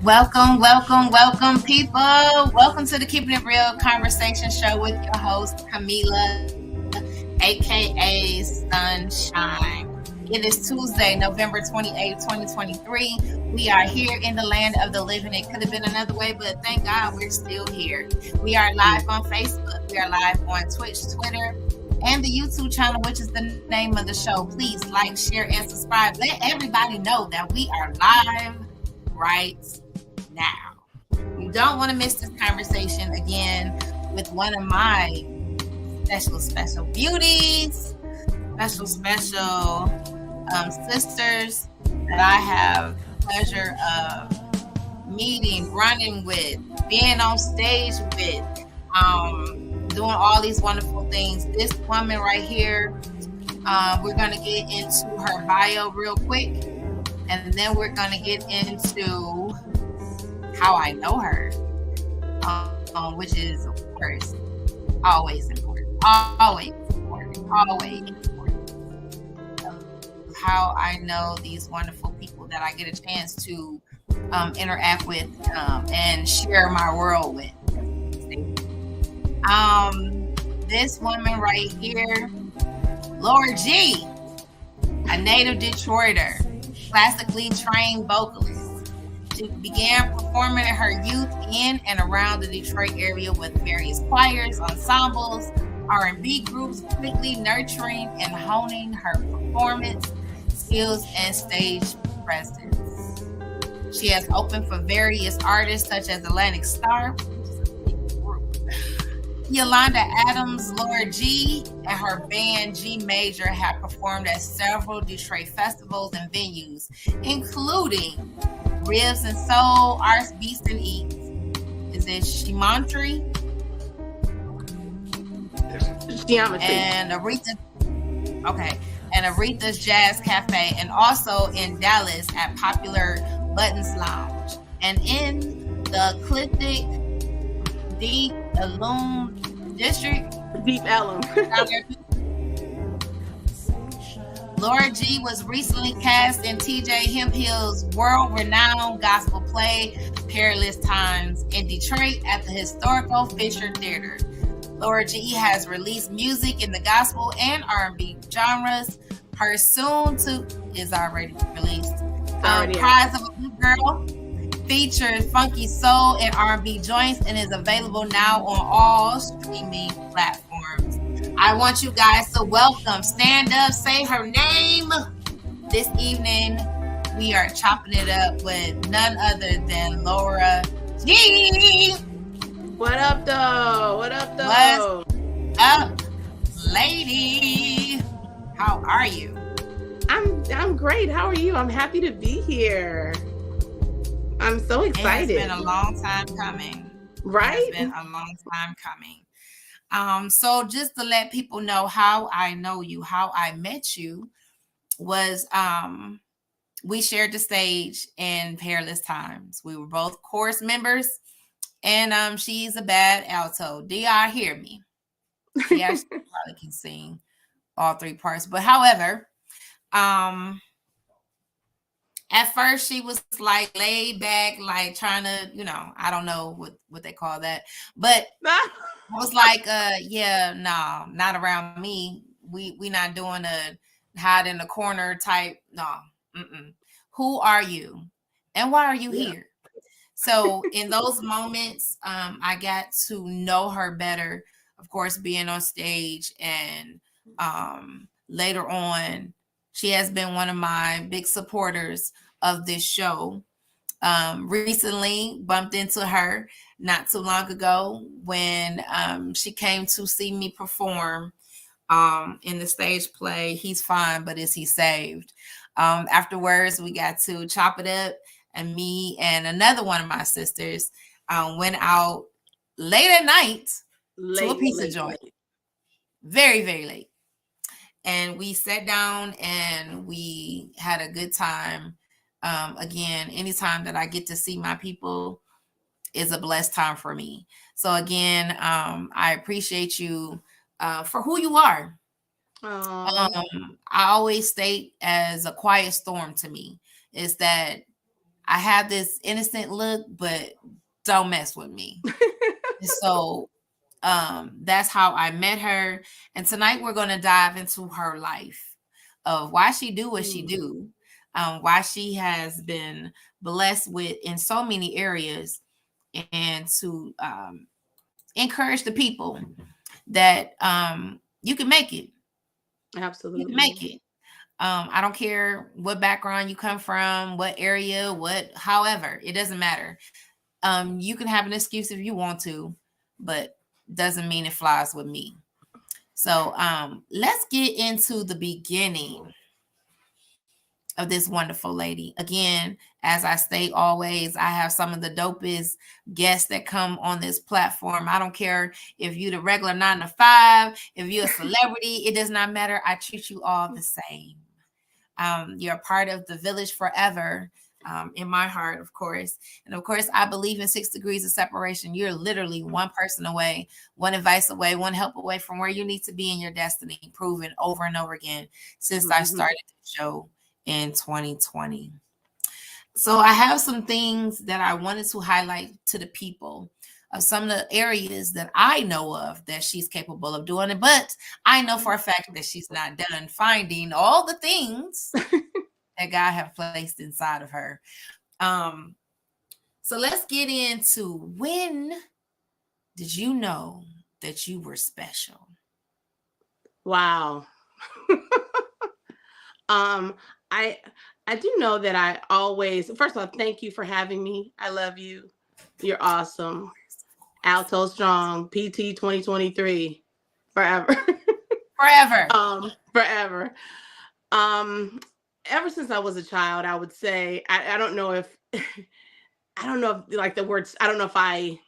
Welcome, people. Welcome to the Keeping It Real Conversation Show with your host, Camila, aka Sunshine. It is Tuesday, November 28th, 2023. We are here in the land of the living. It could have been another way, but thank God we're still here. We are live on Facebook, we are live on Twitch, Twitter, and the YouTube channel, which is the name of the show. Please like, share, and subscribe. Let everybody know that we are live right now. You don't want to miss this conversation again with one of my special beauties, special sisters that I have the pleasure of meeting, running with, being on stage with, doing all these wonderful things. This woman right here, we're going to get into her bio real quick, and then we're going to get into how I know her, which is, of course, always important. How I know these wonderful people that I get a chance to interact with and share my world with. This woman right here, Lauri G, a native Detroiter, classically trained vocalist. She began performing in her youth in and around the Detroit area with various choirs, ensembles, R&B groups, quickly nurturing and honing her performance skills and stage presence. She has opened for various artists such as Atlantic Star, Yolanda Adams, Lauri G, and her band G Major have performed at several Detroit festivals and venues, including Ribs and Soul, Arts, Beats and Eats. Is it Geometry? And Aretha's Jazz Cafe, and also in Dallas at Popular Buttons Lounge, and in the Clifton Deep Ellum District. Deep Ellum. Lauri G was recently cast in TJ Hemphill's world-renowned gospel play Perilous Times in Detroit at the historical Fisher Theater. Lauri G has released music in the gospel and R&B genres. Her soon-to is already released. Prize of a Good Girl features funky soul and R&B joints and is available now on all streaming platforms. I want you guys to welcome, stand up, say her name. This evening, we are chopping it up with none other than Lauri G. What up, though? What's up, lady? How are you? I'm great. How are you? I'm happy to be here. I'm so excited. It's been a long time coming. Right? It's been a long time coming. So just to let people know how I know you, how I met you was we shared the stage in Perilous Times. We were both chorus members, and she's a bad alto. Do y'all hear me? She actually probably can sing all three parts. But however, at first she was like laid back, like trying to, I don't know what they call that. But I was like, yeah, no, not around me. We not doing a hide in the corner type. No. Who are you? And why are you here? So in those moments, I got to know her better, of course, being on stage. And later on, she has been one of my big supporters of this show. Recently bumped into her not too long ago when she came to see me perform in the stage play He's Fine, But Is He Saved? Afterwards, we got to chop it up, and me and another one of my sisters went out late at night to a pizza joint. Very, very late. And we sat down and we had a good time. Again, anytime that I get to see my people is a blessed time for me. So again, I appreciate you for who you are. I always state as a quiet storm to me is that I have this innocent look, but don't mess with me. And so that's how I met her. And tonight we're going to dive into her life of why she do what she do, why she has been blessed with in so many areas, and to encourage the people that you can make it. Absolutely. You can make it. I don't care what background you come from, what area, however, it doesn't matter. You can have an excuse if you want to, but doesn't mean it flies with me. So let's get into the beginning of this wonderful lady. Again, as I state always, I have some of the dopest guests that come on this platform. I don't care if you're the regular 9 to 5, if you're a celebrity, it does not matter. I treat you all the same. You're a part of the village forever. In my heart, of course. And of course, I believe in 6 degrees of separation. You're literally one person away, one advice away, one help away from where you need to be in your destiny, proven over and over again since I started the show in 2020. So I have some things that I wanted to highlight to the people of some of the areas that I know of that she's capable of doing it. But I know for a fact that she's not done finding all the things that God have placed inside of her. So let's get into, when did you know that you were special? Wow. I do know that I always, first of all, thank you for having me. I love you. You're awesome. Alto Strong, PT 2023, forever. Forever. Forever. Ever since I was a child, I would say, I don't know if I don't know if like the words, I don't know if I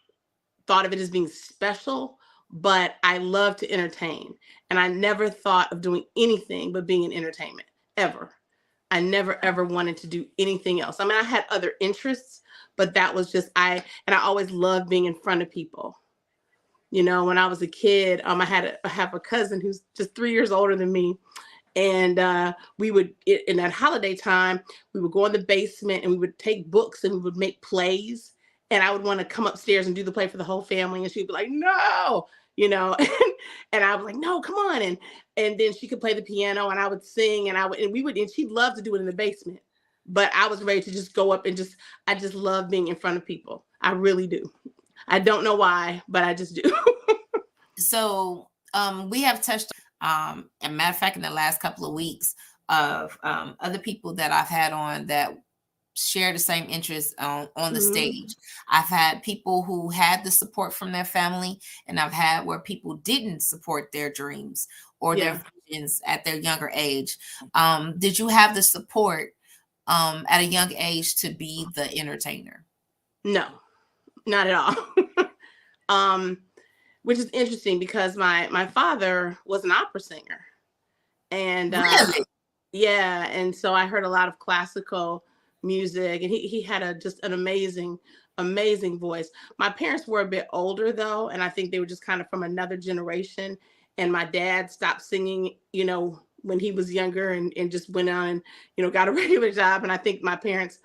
thought of it as being special, but I love to entertain. And I never thought of doing anything but being in entertainment, ever. I never, ever wanted to do anything else. I mean, I had other interests, but that was just, and I always loved being in front of people. You know, when I was a kid, I have a cousin who's just 3 years older than me. And we would, in that holiday time, we would go in the basement and we would take books and we would make plays. And I would want to come upstairs and do the play for the whole family. And she'd be like, no, you know, and I was like, no, come on. And then she could play the piano and I would sing and she'd love to do it in the basement. But I was ready to just go up and I just love being in front of people. I really do. I don't know why, but I just do. So we have touched and matter of fact, in the last couple of weeks, of other people that I've had on that share the same interests on the stage. I've had people who had the support from their family, and I've had where people didn't support their dreams or their visions at their younger age. Did you have the support at a young age to be the entertainer? No, not at all. Which is interesting because my father was an opera singer. And really? Yeah, and so I heard a lot of classical music, and he had just an amazing voice. My parents were a bit older though, and I think they were just kind of from another generation. And my dad stopped singing, you know, when he was younger and just went on and, you know, got a regular job. And I think my parents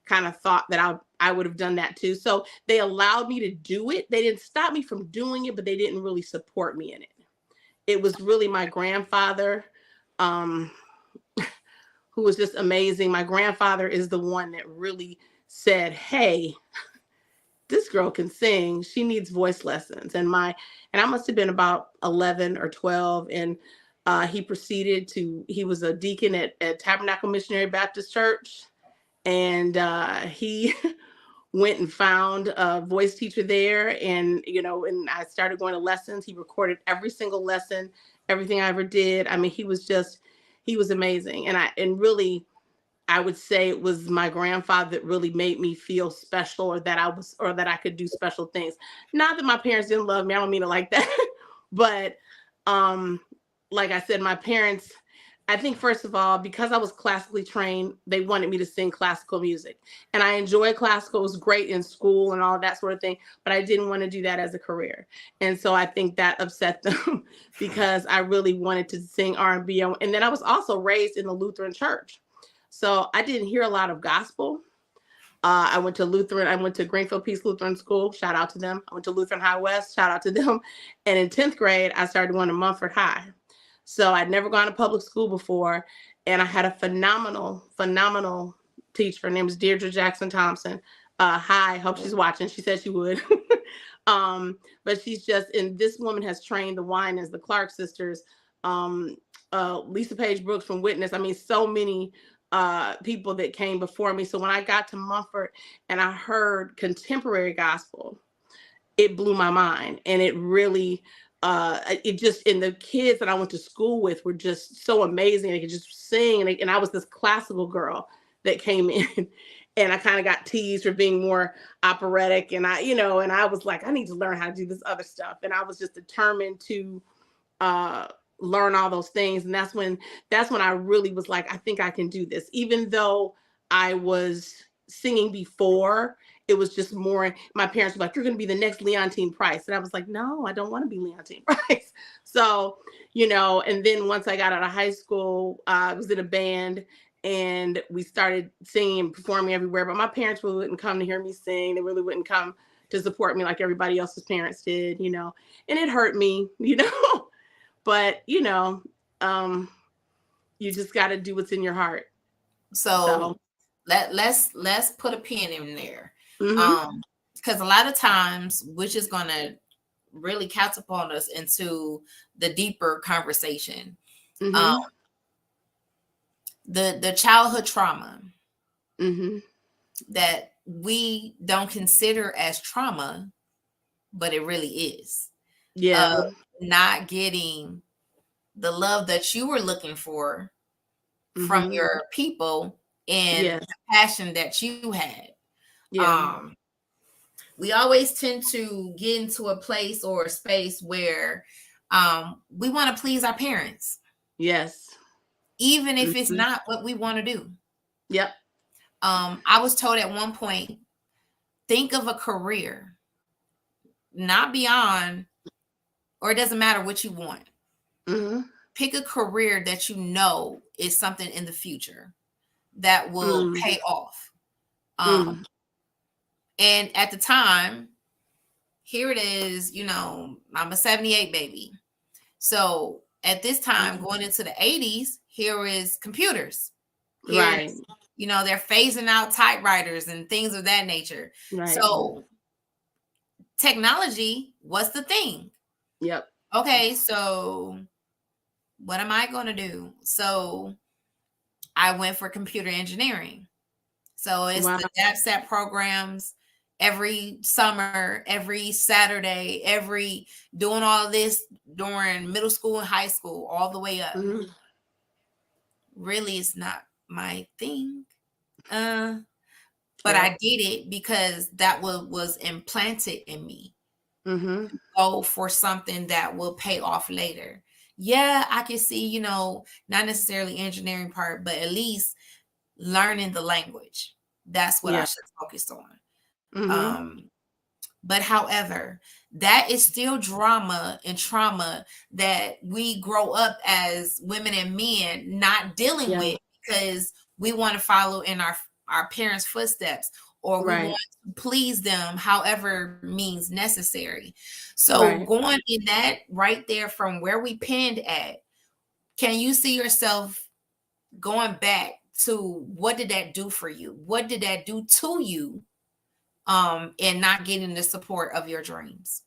kind of thought that I would have done that too. So they allowed me to do it. They didn't stop me from doing it, but they didn't really support me in it. It was really my grandfather, who was just amazing. My grandfather is the one that really said, hey, this girl can sing. She needs voice lessons. And I must have been about 11 or 12. And he was a deacon at Tabernacle Missionary Baptist Church. And he went and found a voice teacher there. And, you know, and I started going to lessons. He recorded every single lesson, everything I ever did. I mean, he was amazing. And really, I would say it was my grandfather that really made me feel special, or that I could do special things. Not that my parents didn't love me. I don't mean it like that. But like I said, my parents, I think, first of all, because I was classically trained, they wanted me to sing classical music. And I enjoyed classical. It was great in school and all that sort of thing. But I didn't want to do that as a career. And so I think that upset them because I really wanted to sing R&B. And then I was also raised in the Lutheran church. So I didn't hear a lot of gospel. I went to Lutheran. I went to Greenfield Peace Lutheran School. Shout out to them. I went to Lutheran High West. Shout out to them. And in 10th grade, I started going to Mumford High. So I'd never gone to public school before. And I had a phenomenal teacher. Her name was Deirdre Jackson Thompson. Hi, hope she's watching. She said she would. But she's just, and this woman has trained the Winans, the Clark sisters, Lisa Page Brooks from Witness. I mean, so many people that came before me. So when I got to Mumford and I heard contemporary gospel, it blew my mind. And it really, it just, and the kids that I went to school with were just so amazing. They could just sing. And I was this classical girl that came in. And I kind of got teased for being more operatic. And I was like, I need to learn how to do this other stuff. And I was just determined to learn all those things. And that's when I really was like, I think I can do this. Even though I was singing before, it was just more, my parents were like, you're going to be the next Leontine Price. And I was like, no, I don't want to be Leontine Price. So, and then once I got out of high school, I was in a band and we started singing and performing everywhere. But my parents really wouldn't come to hear me sing. They really wouldn't come to support me like everybody else's parents did, and it hurt me, But you just got to do what's in your heart. So let's put a pin in there, Mm-hmm. because a lot of times, which is going to really catapult us into the deeper conversation, Mm-hmm. the childhood trauma Mm-hmm. that we don't consider as trauma, but it really is. Yeah. Not getting the love that you were looking for from Mm-hmm. your people and Yes. the passion that you had. Yeah. We always tend to get into a place or a space where we want to please our parents. Yes. Even if it's Mm-hmm. not what we want to do. Yep. I was told at one point, think of a career, not beyond, or it doesn't matter what you want. Mm-hmm. Pick a career that you know is something in the future that will pay off. Mm. And at the time, here it is, I'm a 78 baby. So at this time, going into the 80s, here is computers. Right. They're phasing out typewriters and things of that nature. Right. So technology was the thing. Yep. Okay, so what am I going to do? So I went for computer engineering. So it's the DAPSAT programs every summer, every Saturday, doing all of this during middle school and high school, all the way up. Mm-hmm. Really, it's not my thing. But I did it because that was implanted in me. Mm-hmm. Go for something that will pay off later. Yeah, I can see, not necessarily engineering part, but at least learning the language. That's what I should focus on. Mm-hmm. But however, that is still drama and trauma that we grow up as women and men not dealing with, because we want to follow in our parents' footsteps, or we want to please them however means necessary. So going in that right there from where we pinned at, can you see yourself going back to what did that do for you? What did that do to you? And not getting the support of your dreams?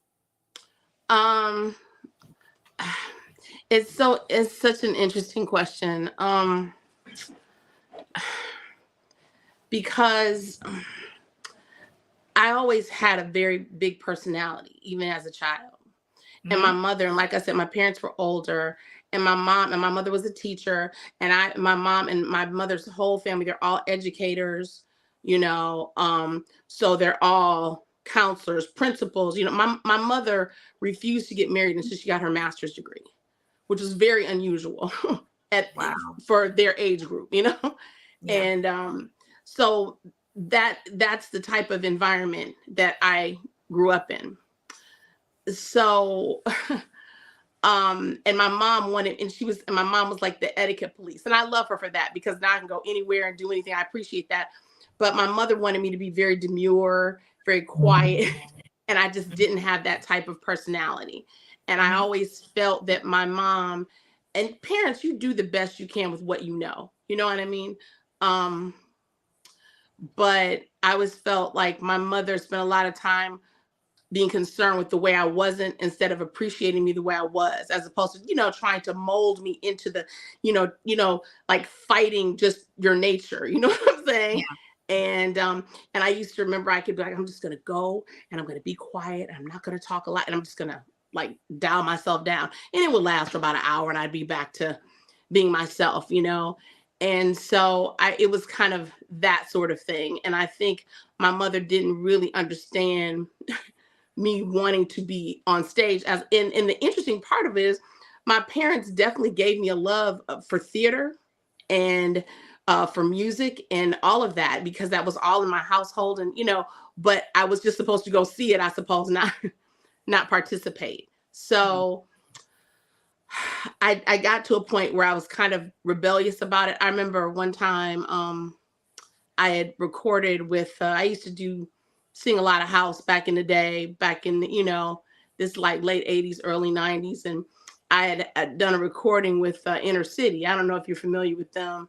It's such an interesting question. Because I always had a very big personality, even as a child. Mm-hmm. And my mother, and like I said, my parents were older, and my mother was a teacher, and my mom and my mother's whole family, they're all educators, so they're all counselors, principals. My mother refused to get married until she got her master's degree, which was very unusual for their age group, Yeah. And so that's the type of environment that I grew up in. So and my mom wanted, and my mom was like the etiquette police, and I love her for that, because now I can go anywhere and do anything. I appreciate that. but my mother wanted me to be very demure, very quiet, and I just didn't have that type of personality. And I Mhm. always felt that my mom and parents, you do the best you can with what you know. You know what I mean? Um, but I always felt like my mother spent a lot of time being concerned with the way I wasn't instead of appreciating me the way I was, as opposed to, trying to mold me into the, like fighting just your nature. You know what I'm saying? Yeah. And I used to remember I could be like, I'm just gonna go and I'm gonna be quiet. I'm not gonna talk a lot, and I'm just gonna like dial myself down. And it would last for about an hour and I'd be back to being myself. And so it was kind of that sort of thing. And I think my mother didn't really understand me wanting to be on stage. As in the interesting part of it is my parents definitely gave me a love for theater and for music and all of that, because that was all in my household. And but I was just supposed to go see it, I suppose, not not participate. Mhm. So I got to a point where I was kind of rebellious about it. I remember one time I had recorded with I used to do sing a lot of house back in the day, back in the, this like late 80s, early 90s. And I had done a recording with Inner City. I don't know if you're familiar with them.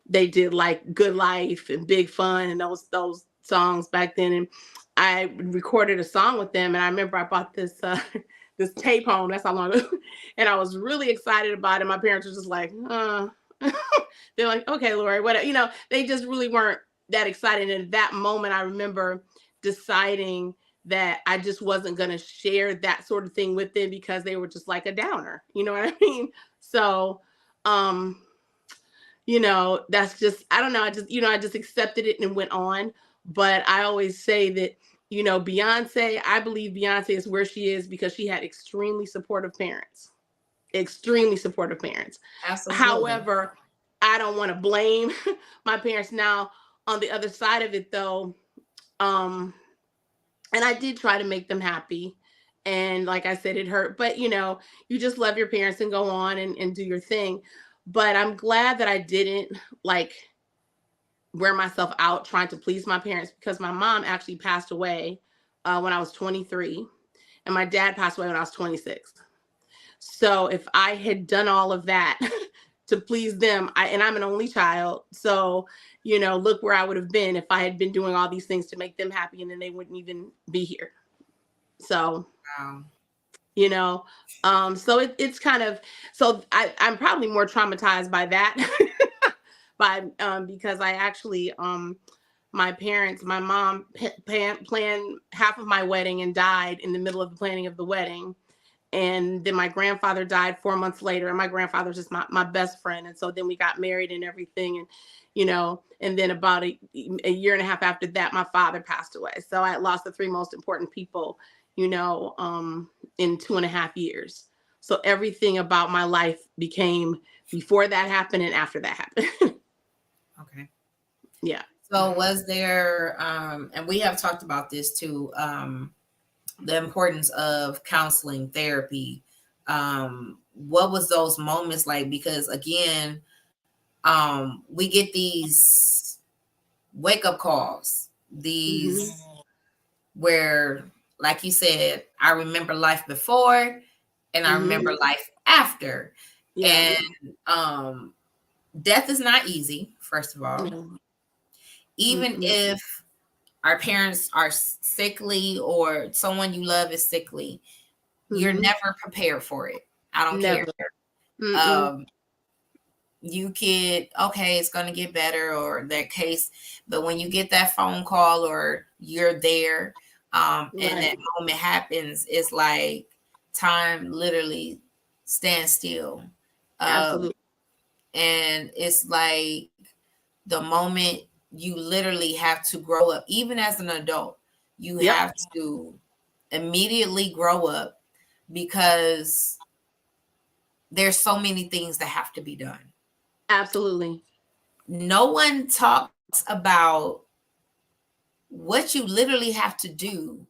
They did like Good Life and Big Fun and those songs back then. And I recorded a song with them. And I remember I bought this this tape home. That's how long ago. And I was really excited about it. My parents were just like, they're like, okay, Lauri, what, they just really weren't that excited. And at that moment, I remember deciding that I just wasn't going to share that sort of thing with them because they were just like a downer. You know what I mean? So, that's just, I don't know. I just accepted it and went on. But I always say that, Beyonce, I believe Beyonce is where she is because she had extremely supportive parents, extremely supportive parents. Absolutely. However, I don't want to blame my parents now. On the other side of it, though, um, and I did try to make them happy. And like I said, it hurt, but you just love your parents and go on and do your thing. But I'm glad that I didn't like wear myself out trying to please my parents, because my mom actually passed away when I was 23, and my dad passed away when I was 26. So if I had done all of that to please them, and I'm an only child, so look where I would have been if I had been doing all these things to make them happy, and then they wouldn't even be here. So Wow. you know, so it's kind of, so I'm probably more traumatized by that, by because I actually my parents, my mom planned half of my wedding and died in the middle of the planning of the wedding. And then my grandfather died 4 months later, and my grandfather's just my best friend. And so then we got married and everything. And and then about a year and a half after that, my father passed away. So I lost the three most important people, in 2.5 years. So everything about my life became before that happened and after that happened. Okay. Yeah. So was there and we have talked about this too, the importance of counseling therapy. What was those moments like? Because again, we get these wake up calls, Mm-hmm. these where, like you said, I remember life before and I Mm-hmm. remember life after. Yeah. And um, death is not easy, first of all. No. Even Mm-mm. if our parents are sickly or someone you love is sickly, you're Mm-hmm. never prepared for it. I don't care. Never. Mm-mm. Um, you could, okay, it's going to get better or that case. But when you get that phone call or you're there and that Right. moment happens, it's like time literally stands still. Um, Absolutely. and it's like the moment you literally have to grow up, even as an adult, you Yep. have to immediately grow up because there's so many things that have to be done. Absolutely. No one talks about what you literally have to do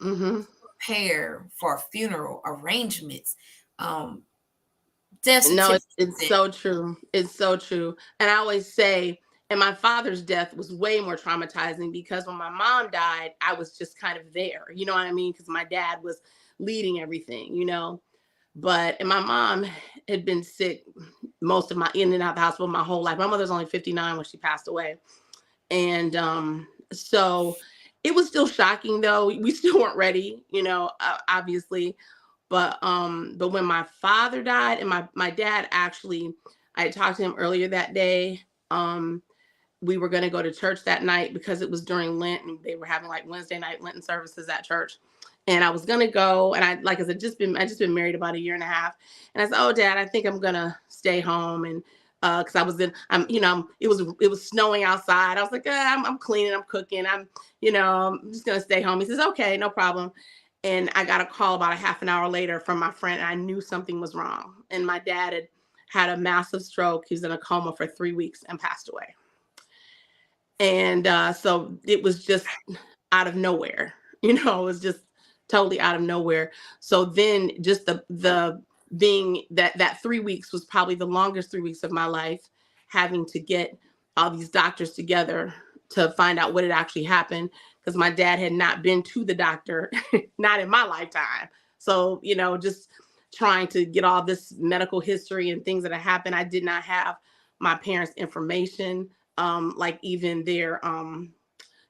Mm-hmm. to prepare for a funeral arrangements, death No, it's certificates. so true. It's so true. And I always say, And my father's death was way more traumatizing because when my mom died, I was just kind of there. You know what I mean? Because my dad was leading everything, you know. But and my mom had been sick most of my in and out of the hospital my whole life. My mother's only 59 when she passed away. And so it was still shocking though. We still weren't ready, you know, obviously. But when my father died and my dad actually, I had talked to him earlier that day. We were going to go to church that night because it was during Lent and they were having like Wednesday night Lenten services at church. And I was going to go, and like I said, I just been married about a year and a half. And I said, "Oh, Dad, I think I'm going to stay home." And because I was in, it was snowing outside. I was like, I'm cleaning, I'm cooking, I'm just going to stay home. He says, "Okay, no problem." And I got a call about a half an hour later from my friend, and I knew something was wrong. And my dad had a massive stroke. He was in a coma for 3 weeks and passed away. And so it was just out of nowhere, it was just totally out of nowhere. So then just the being that 3 weeks was probably the longest 3 weeks of my life, having to get all these doctors together to find out what had actually happened, because my dad had not been to the doctor, not in my lifetime. So just trying to get all this medical history and things that had happened. I did not have my parents' information, like even their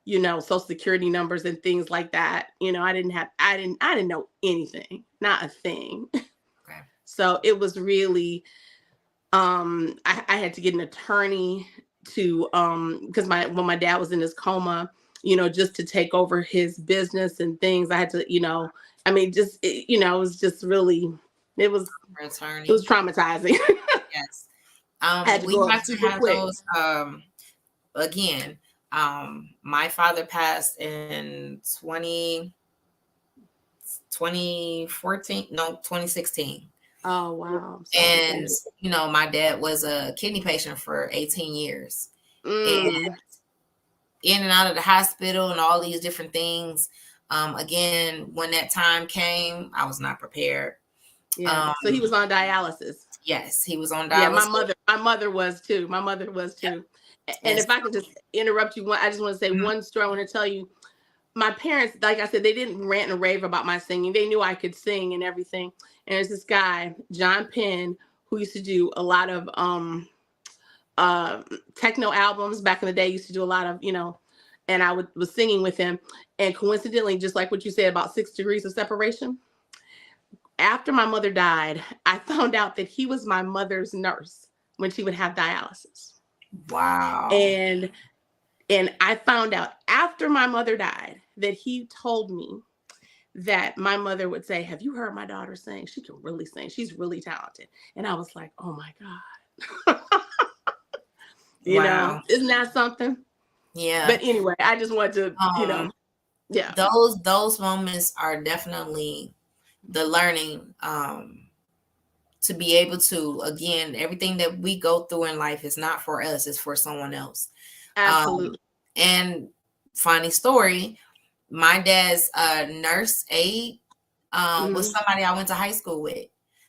social security numbers and things like that. I didn't know anything, not a thing. Okay. So it was really, I had to get an attorney to, because when my dad was in his coma, just to take over his business and things. I had to, it was just really, it was traumatizing. Yes. I had to We go up have to super have quick. those again. My father passed in 2014, no, 2016. Oh, wow. And, my dad was a kidney patient for 18 years. And in and out of the hospital and all these different things. Again, when that time came, I was not prepared. Yeah. So he was on dialysis. Yes, he was on dialysis. Yeah, my mother was too. Yeah. And if I could just interrupt you, I just want to say one story. I want to tell you, my parents, like I said, they didn't rant and rave about my singing. They knew I could sing and everything. And there's this guy, John Penn, who used to do a lot of techno albums back in the day. Used to do a lot of, and I was singing with him. And coincidentally, just like what you said about 6 degrees of separation, after my mother died, I found out that he was my mother's nurse when she would have dialysis. Wow. And I found out after my mother died that he told me that my mother would say, "Have you heard my daughter sing? She can really sing. She's really talented." And I was like, "Oh my God." Wow. Isn't that something? Yeah. But anyway, I just wanted to, yeah. Those moments are definitely the learning, to be able to, again, everything that we go through in life is not for us, it's for someone else. Absolutely. And funny story, my dad's nurse aide was somebody I went to high school with.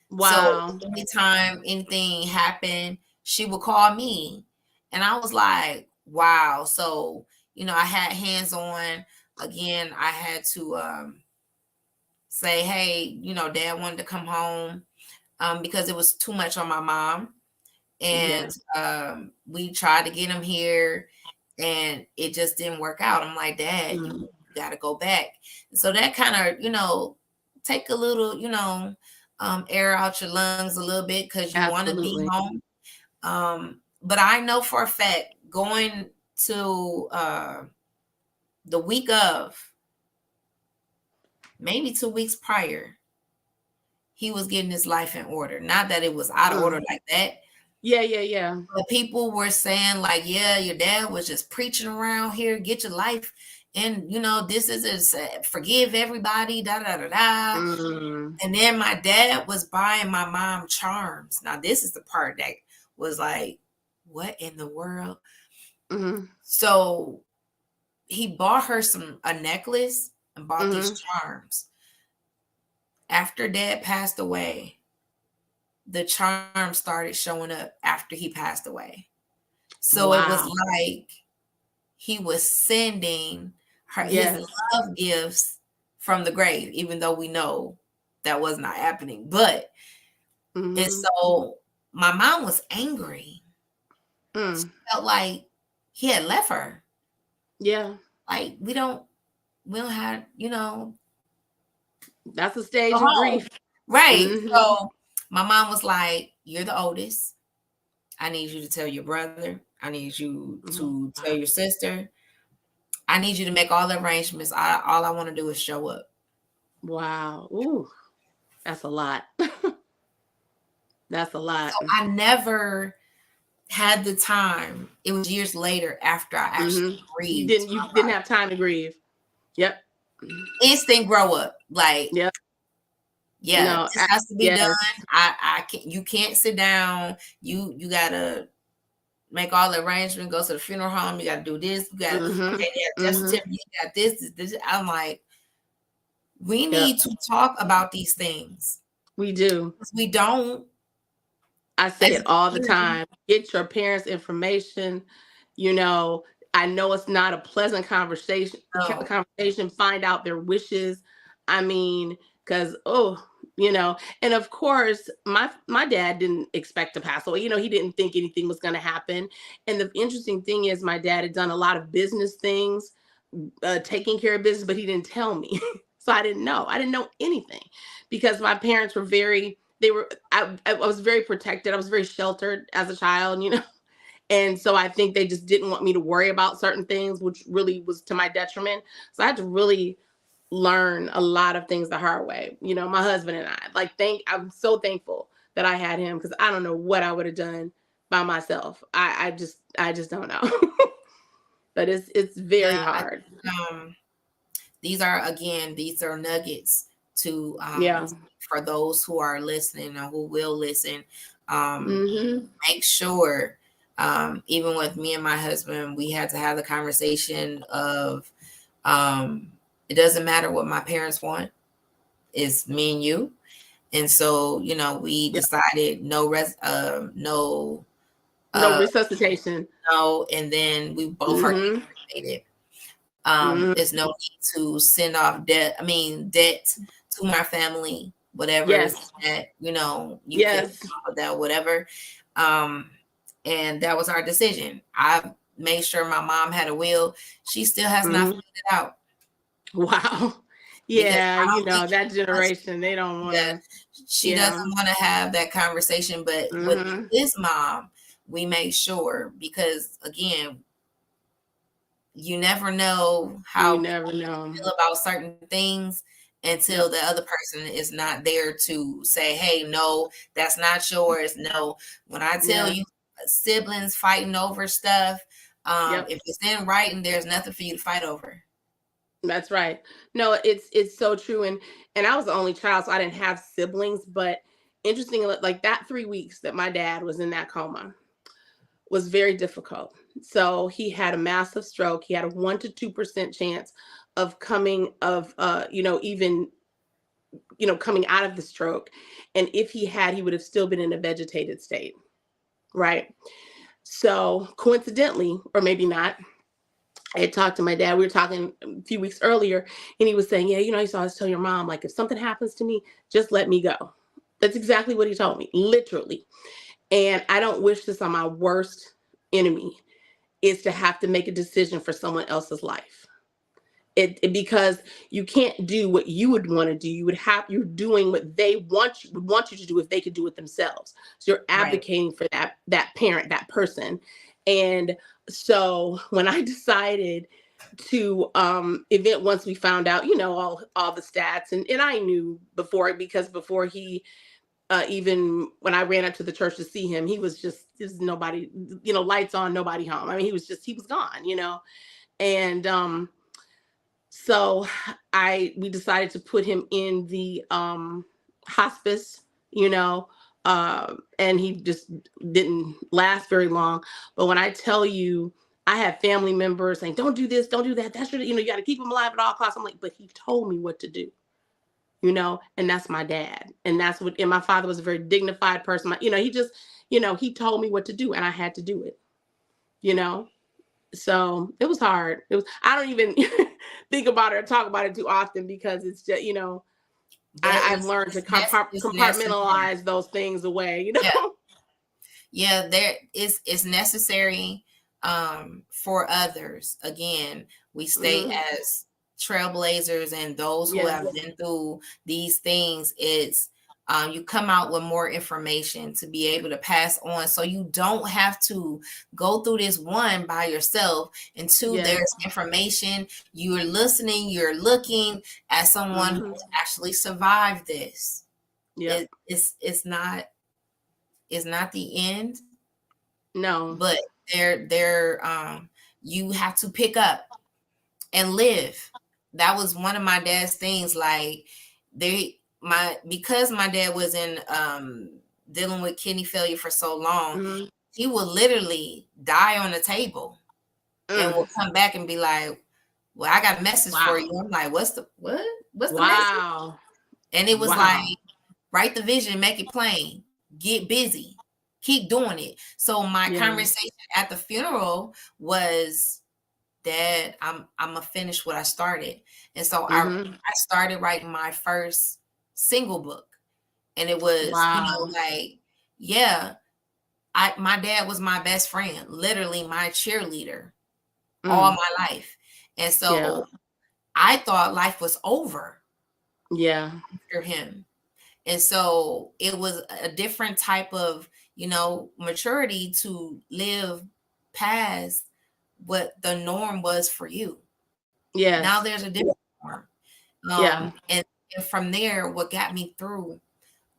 Wow. So anytime anything happened, she would call me. And I was like, wow. So, I had hands on. Again, I had to say, hey, Dad wanted to come home because it was too much on my mom. And we tried to get him here and it just didn't work out. I'm like, Dad, you got to go back. So that kind of, take a little, air out your lungs a little bit because you want to be home. But I know for a fact, going to the week of, maybe 2 weeks prior, he was getting his life in order. Not that it was out of order like that. Yeah. But people were saying like, yeah, your dad was just preaching around here, get your life. And, this is forgive everybody, da, da, da, da. And then my dad was buying my mom charms. Now, this is the part that was like, what in the world? So he bought her a necklace and bought these charms. After Dad passed away, the charms started showing up after he passed away. So it was Wow. like he was sending his Yes. love gifts from the grave, even though we know that was not happening. But and Mm-hmm. so my mom was angry. She Mm. felt like he had left her. Yeah. Like we don't have, That's a go stage of home. grief. Right. Mm-hmm. So my mom was like, "You're the oldest. I need you to tell your brother. I need you Oh, to tell wow. your sister. I need you to make all the arrangements. All I want to do is show up." Wow. Ooh, that's a lot. That's a lot. So I never had the time. It was years later after I actually Mm-hmm. grieved You my didn't father. have time to grieve. Yep. Instant grow up. Like, Yep. yeah, No. this has to be done. Yes. I can't, you can't sit down. You gotta make all the arrangements, go to the funeral home, you gotta do this, you got Mm-hmm. okay, yeah, death Mm-hmm. certificate, you got this. I'm like, we Yep. need to talk about these things. We do. Because we don't I say as it all the a time. Get your parents' information. You know, I know it's not a pleasant conversation. no, Conversation. Find out their wishes. I mean, because and of course, my dad didn't expect to pass away. He didn't think anything was going to happen. And the interesting thing is, my dad had done a lot of business things, taking care of business, but he didn't tell me. So I didn't know. I didn't know anything because my parents were very I was very protected. I was very sheltered as a child. And so I think they just didn't want me to worry about certain things, which really was to my detriment. So I had to really learn a lot of things the hard way. My husband and I, I'm so thankful that I had him because I don't know what I would have done by myself. I just don't know. But it's very yeah, I hard. think these are nuggets to Yeah. for those who are listening or who will listen. Um Mhm. make sure, even with me and my husband, we had to have the conversation of, it doesn't matter what my parents want, it's me and you. And so, we Yeah. decided no, No uh resuscitation. no, and then we both Mhm. articulated, Mhm. there's no need to send off debt to my family, whatever is Yes. that, you can Yes. off of that, whatever. Um, and that was our decision. I made sure my mom had a will. She still has not Mhm. filled it out Wow. because Yeah, I don't think that she wants generation, they don't want that. to. She doesn't Yeah. want to have that conversation. But with Mhm. this mom, we made sure, because again, you never know You how never know. feel about certain things until Yep. the other person is not there to say, "Hey, no, that's not yours." No, when I tell Yeah. you, siblings fighting over stuff, Yep. if it's in writing, there's nothing for you to fight over. That's right. No, it's so true. And I was the only child, so I didn't have siblings. But interesting, like that 3 weeks that my dad was in that coma was very difficult. So he had a massive stroke. He had a 1 to 2% chance of even coming out of the stroke. And if he had, he would have still been in a vegetated state. Right. So coincidentally, or maybe not, I had talked to my dad. We were talking a few weeks earlier, and he was saying, "Yeah, you used to always tell your mom, like, if something happens to me, just let me go." That's exactly what he told me, literally. And I don't wish this on my worst enemy, is to have to make a decision for someone else's life. Because you can't do what you would want to do. You're doing what they want you to do if they could do it themselves. So you're Right. advocating for that parent, that person. And so when I decided to event, once we found out, all the stats, and I knew before, because before he even when I ran up to the church to see him, he was just nobody, lights on, nobody home. I mean, he was gone. And so we decided to put him in the hospice, and he just didn't last very long. But when I tell you, I have family members saying, "Don't do this, don't do that. That's you got to keep him alive at all costs." I'm like, but he told me what to do. And that's my dad. And my father was a very dignified person. He just, he told me what to do, and I had to do it. you know. So it was hard. It was. I don't even think about it or talk about it too often because it's just, That I've learned to it's necessary. compartmentalize those things away. You Yeah. know. Yeah, there is it's necessary for others. Again, we state Hmm. as trailblazers and those who Yes. have been through these things, it's you come out with more information to be able to pass on, so you don't have to go through this, one, by yourself, and two, Yes. there's information, you're listening, you're looking at someone Hmm. who's actually survived this. Yep. It's not the end, No. but they're you have to pick up and live. That was one of my dad's things. Like, because my dad was in dealing with kidney failure for so long, Hmm. he would literally die on the table and Mm. will come back and be like, well, I got a message for Wow. you. I'm like, what's the message? Wow. And it was like, Wow. write the vision, make it plain, get busy, keep doing it. So my Yeah. conversation at the funeral was, Dad, I'm gonna finish what I started. And so Hmm. I started writing my first single book. And it was, Wow. like, yeah, my dad was my best friend, literally my cheerleader all Mm. my life. And Yeah. so I thought life was over Yeah. after him. And so it was a different type of, maturity to live past what the norm was for you. Now Yes. there's a different norm. Yeah. And from there, what got me through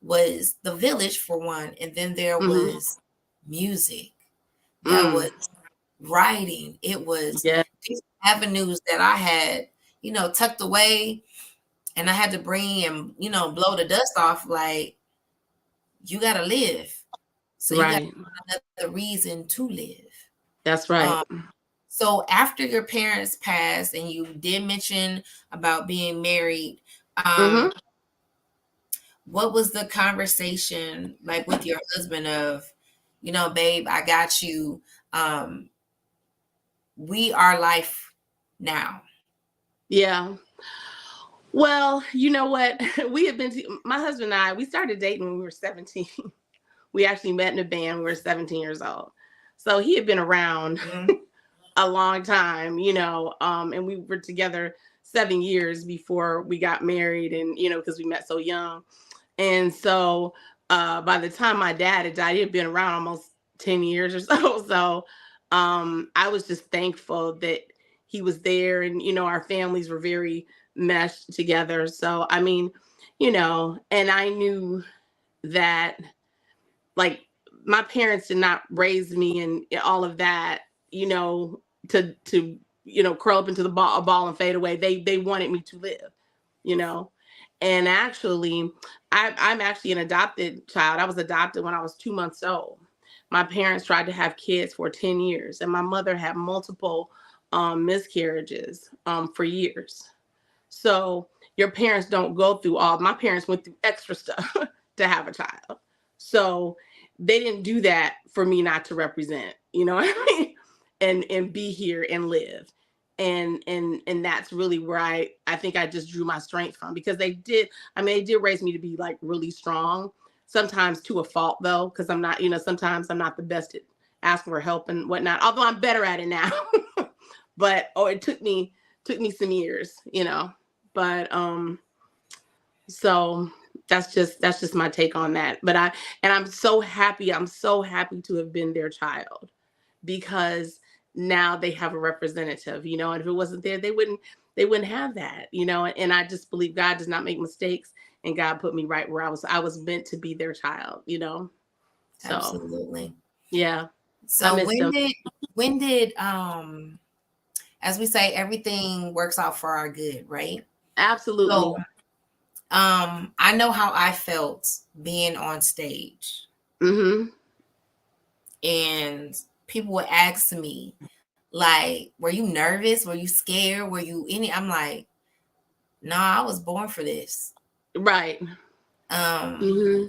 was the village, for one, and then there Hmm. was music, that Mm. was writing, it was Yeah. these avenues that I had, tucked away, and I had to bring and, blow the dust off. Like, you got to live. So you got Right. another reason to live. That's right. Um, so after your parents passed, and you did mention about being married, Hmm. um, what was the conversation like with your husband of, babe, I got you. Um, we are life now. Yeah. Well, you know what? We have been, my husband and I, we started dating when we were 17. We actually met in a band. We were 17 years old. So he had been around Mhm. a long time, and we were together 7 years before we got married, and, because we met so young. And so by the time my dad had died, he had been around almost 10 years or so. So I was just thankful that he was there, and, our families were very meshed together. So, I mean, and I knew that, like, my parents did not raise me and all of that, to curl up into a ball and fade away. They wanted me to live, you know. And actually, I'm actually an adopted child. I was adopted when I was 2 months old. My parents tried to have kids for 10 years, and my mother had multiple miscarriages for years. So your parents don't go through all. My parents went through extra stuff to have a child. So they didn't do that for me not to represent, you know what I mean? And be here and live. And that's really where I think I just drew my strength from, because they did raise me to be like really strong, sometimes to a fault though, because I'm not, sometimes I'm not the best at asking for help and whatnot, although I'm better at it now. But it took me some years, but so that's just my take on that. But I'm so happy to have been their child, because now they have a representative, and if it wasn't there, they wouldn't have that, and I just believe God does not make mistakes, and God put me right where I was meant to be their child, so Absolutely. yeah, I So miss them. when did as we say, everything works out for our good, right? So Absolutely. I know how I felt being on stage, Hmm. and people would ask me, like, were you nervous? Were you scared? Were you any? I'm like, no, I was born for this. Right. Um, Hmm.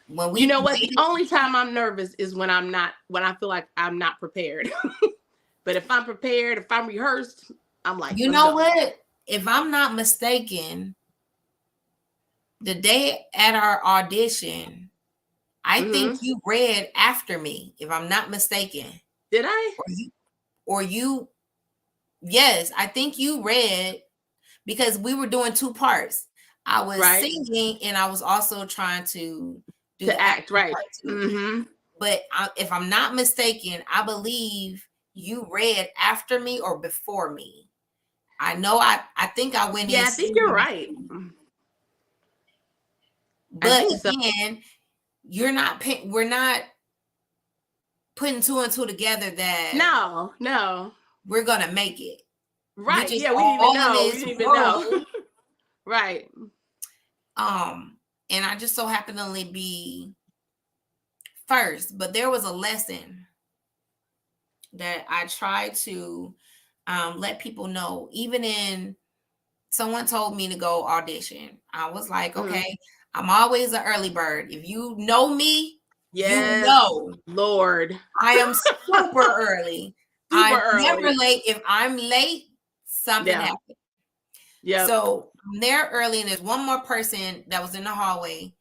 when You we know what? The waited, only time I'm nervous is when I feel like I'm not prepared. But if I'm prepared, if I'm rehearsed, I'm like, you let's know go. what? If I'm not mistaken, the day at our audition, I think Mm-hmm. you read after me, if I'm not mistaken. Did I? Or you, yes, I think you read because we were doing two parts. I was Right. singing and I was also trying to do To the act acting right. part too. Mm-hmm. But if I'm not mistaken, I believe you read after me or before me. I know I think I went in Yeah, I think you're singing right. before you. I But think so. again, we're not putting two and two together that No, no. we're gonna make it. We Right. just Yeah, we didn't even all in know. We this didn't even know. room. Right. And I just so happened to be first, but there was a lesson that I tried to let people know. Even in someone told me to go audition, I was like, Mm-hmm. okay, I'm always an early bird. If you know me, you Yes, know Lord. I am super early. Super I'm never early. late. If I'm late, something Yeah. happened. Yep. So I'm there early, and there's one more person that was in the hallway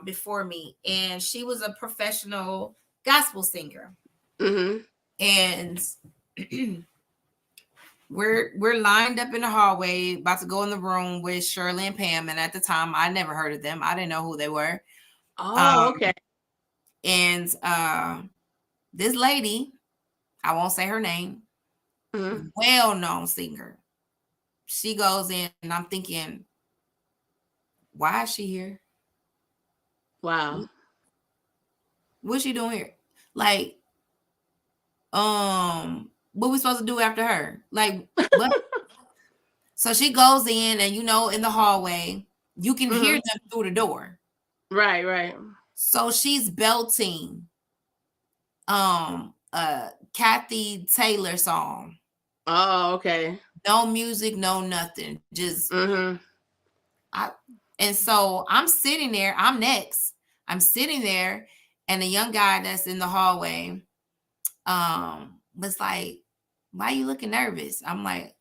before me, and she was a professional gospel singer. Mm-hmm. And we're lined up in the hallway, about to go in the room with Shirley and Pam. And at the time, I never heard of them. I didn't know who they were. Oh, Um, okay. and this lady, I won't say her name, Mm-hmm. well-known singer. She goes in, and I'm thinking, why is she here? Wow. What's she doing here? Like, what we supposed to do after her? Like, what? So she goes in, and in the hallway, you can hear Mm-hmm. them through the door. Right, right. So she's belting Kathy Taylor song. Oh, okay. No music, no nothing. Just Mm-hmm. I and so I'm sitting there, I'm next. I'm sitting there, and the young guy that's in the hallway was like, why you looking nervous? I'm like,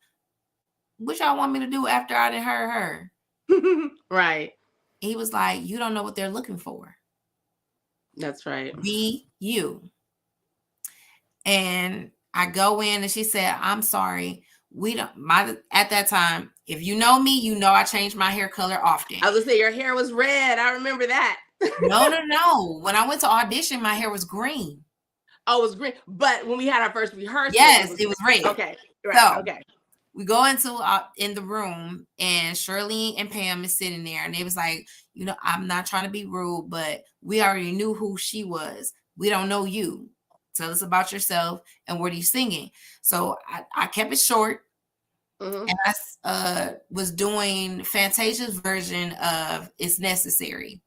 what y'all want me to do after I done heard her? Right. He was like, you don't know what they're looking for. That's right. Be you. And I go in, and she said, I'm sorry. We don't my At that time, if you know me, you know I change my hair color often. I was gonna say your hair was red. I remember that. No. When I went to audition, my hair was green. Oh, it was green. But when we had our first rehearsal, Yes, it was red. okay. Right. So Okay. we go into in the room, and Shirley and Pam is sitting there, and they was like, I'm not trying to be rude, but we already knew who she was. We don't know you. Tell us about yourself, and what are you singing? So I kept it short, Mm-hmm. and I was doing Fantasia's version of "It's Necessary."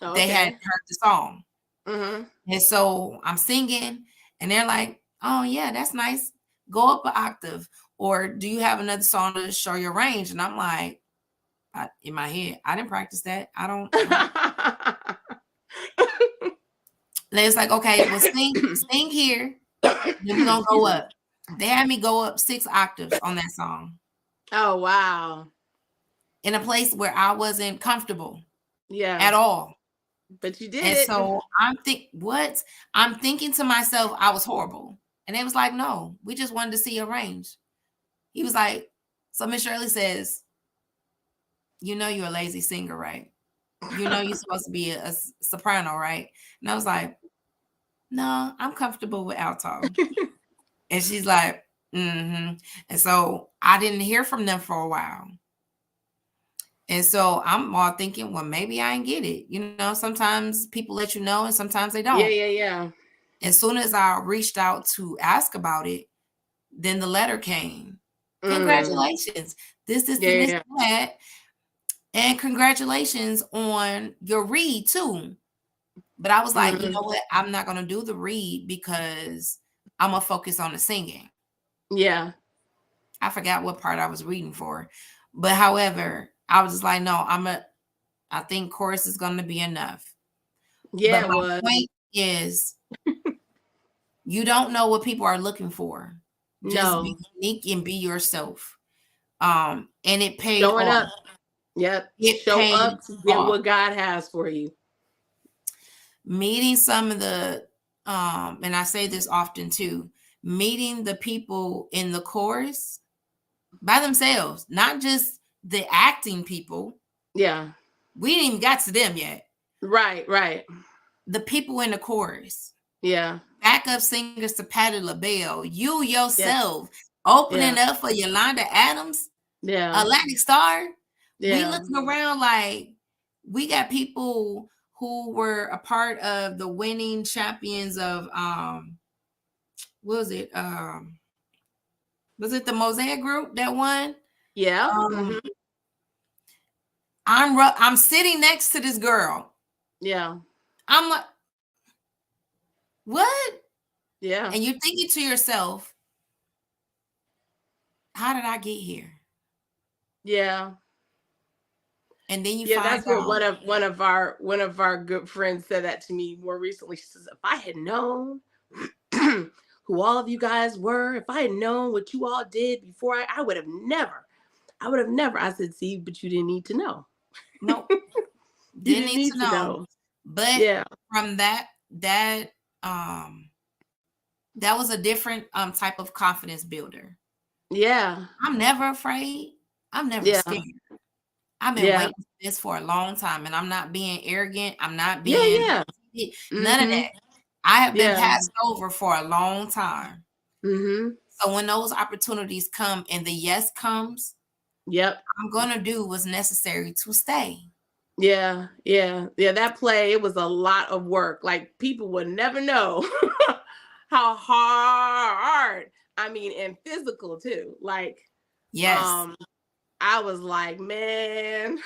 Oh, They hadn't okay. heard the song, Mm-hmm. and so I'm singing, and they're like, "Oh yeah, that's nice. Go up an octave, or do you have another song to show your range?" And I'm like, in my head, I didn't practice that. I don't. They was like, "Okay, well, sing here, then we're gonna Excuse go me. up." They had me go up 6 octaves on that song Oh, wow. in a place where I wasn't comfortable Yeah. at all. But you did And it. so I'm thinking to myself, I was horrible. And they was like, no, we just wanted to see your range. He was like, so Miss Shirley says, you're a lazy singer, right? You're supposed to be a soprano, right? And I was like, no, I'm comfortable with alto. And she's like, mm-hmm. And so I didn't hear from them for a while. And so I'm all thinking, well, maybe I didn't get it. Sometimes people let you know and sometimes they Yeah, don't. yeah, yeah. As soon as I reached out to ask about it, then the letter came. Mm. Congratulations. This, Yeah, and yeah, this, yeah. and that. And congratulations on your read too. But I was like, you Mm-hmm. know what? I'm not going to do the read because I'm going to focus on the singing. Yeah. I forgot what part I was reading for. But however, I was just like, no, I think chorus is going to be enough. Yeah, But it my was. point is, you don't know what people are looking for. Just be No. unique and be yourself. And it paid Showing off. up. Yep. It Show paid up to get off. what God has for you. Meeting some of the and I say this often too, meeting the people in the chorus by themselves, not just the acting people. Yeah. We didn't even got to them yet. Right, right. The people in the chorus, Yeah. backup singers to Patti LaBelle, you Yeah. yourself Yeah. opening up for Yolanda Adams, Yeah. Atlantic Star. We Yeah. looking around like we got people who were a part of the winning champions of what was it the Mosaic group that won? Yeah. Um, Mm-hmm. I'm sitting next to this girl. Yeah. I'm like, what? Yeah. And you're thinking to yourself, how did I get here? Yeah. And then you Yeah, find that's what out, one of our good friends said that to me more recently. She says, if I had known who all of you guys were, if I had known what you all did before, I would have never. I would have never. I said, see, but you didn't need to know. nope, You didn't didn't need need to to know. know. But Yeah. from um that was a different type of confidence builder. Yeah. I'm never afraid. I'm never Yeah. scared. I've been Yeah. waiting for this for a long time, and I'm not being arrogant. I'm not Yeah. being Yeah. none of Mm-hmm. that. I have been Yeah. passed over for a long time. Mm-hmm. So when those opportunities come and the yes comes, Yep. I'm gonna do what's necessary to stay. Yeah. Yeah. Yeah. That play, it was a lot of work. Like people would never know how hard. I mean, and physical too. Like, Yes. um, I was like, man,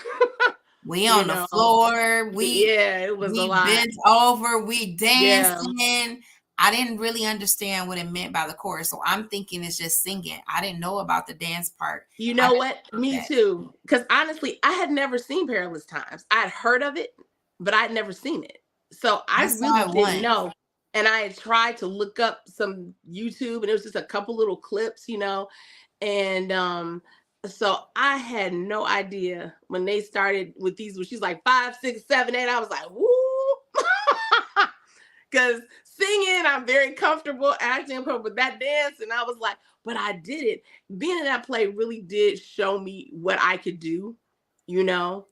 We you on the know, floor. yeah, it was a We lot. bent over. We Yeah. dancing. I didn't really understand what it meant by the chorus, so I'm thinking it's just singing. I didn't know about the dance part. You I know didn't what? know about Me that. too. Because honestly, I had never seen Perilous Times. I'd heard of it, but I'd never seen it. So I I really saw it didn't once. know. And I had tried to look up some YouTube, and it was just a couple little clips, And so I had no idea when they started with these, when she's like 5, 6, 7, 8. I was like, woo. Because singing, I'm very comfortable acting, but that dance, and I was like, but I did it. Being in that play really did show me what I could do, you know,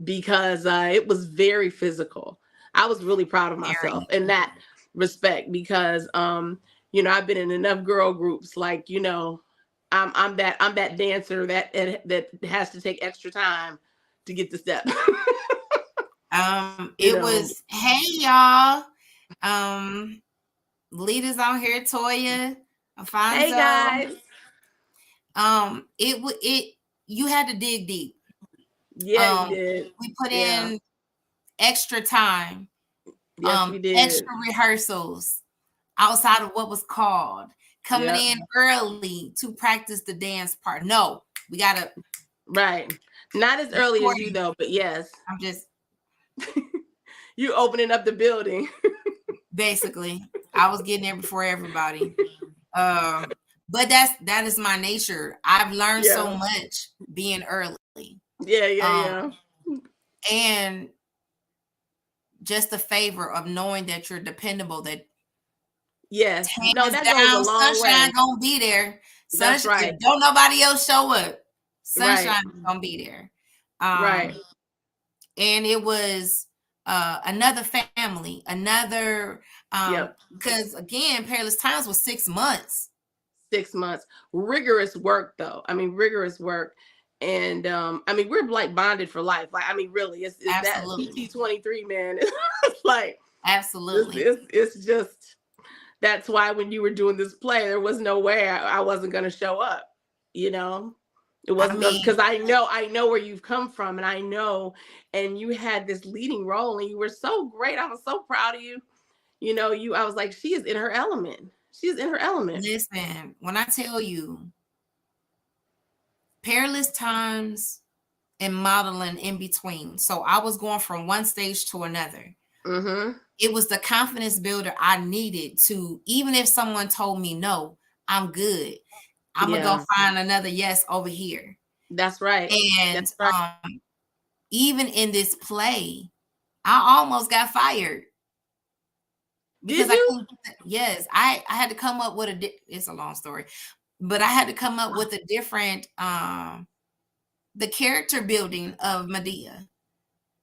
because it was very physical. I was really proud of myself Very. in that respect because, I've been in enough girl groups, like, I'm that dancer that has to take extra time to get the step. you It know. was, hey y'all. Um, leaders on here, Toya, Hey Alfonso. guys. It you had to dig deep. Yeah, we did. We put Yeah. in extra time, Yes, we did. extra rehearsals outside of what was called, coming Yep. in early to practice the dance part. No, we gotta Right. Not as early as you recording. though, but yes. I'm just You opening up the building. basically I was getting there before everybody. Um, but that is my nature. I've learned so Yeah. much being early. Yeah, yeah, Um, yeah. and just the favor of knowing that you're dependable, that Yes. No, hands that goes a down, long sunshine way. gonna be there. That's Sunshine, right. if don't nobody else show up, Right. sunshine is gonna be there. Right. And it was another family, another Yep. because again, Perilous Times was 6 months. 6 months. Rigorous work though. I mean, rigorous work. And I mean, we're like bonded for life. Like, I mean, really, it's that Absolutely. PT-23, man. It's like Absolutely. it's just that's why when you were doing this play, there was no way I wasn't going to show up. You know, it I wasn't mean, because I know where you've come from, and I know, and you had this leading role, and you were so great. I was so proud of you. I was like, she is in her element. She's in her element. listen, when I tell you Perilous Times and modeling in between. So I was going from one stage to another. It was the confidence builder I needed to, even if someone told me no, I'm good. I'm gonna go find another yes over here. That's right. And That's right. even in this play, I almost got fired because Did I you? couldn't. Yes, I had to come up with it's a long story, but I had to come up with a different the character building of Medea.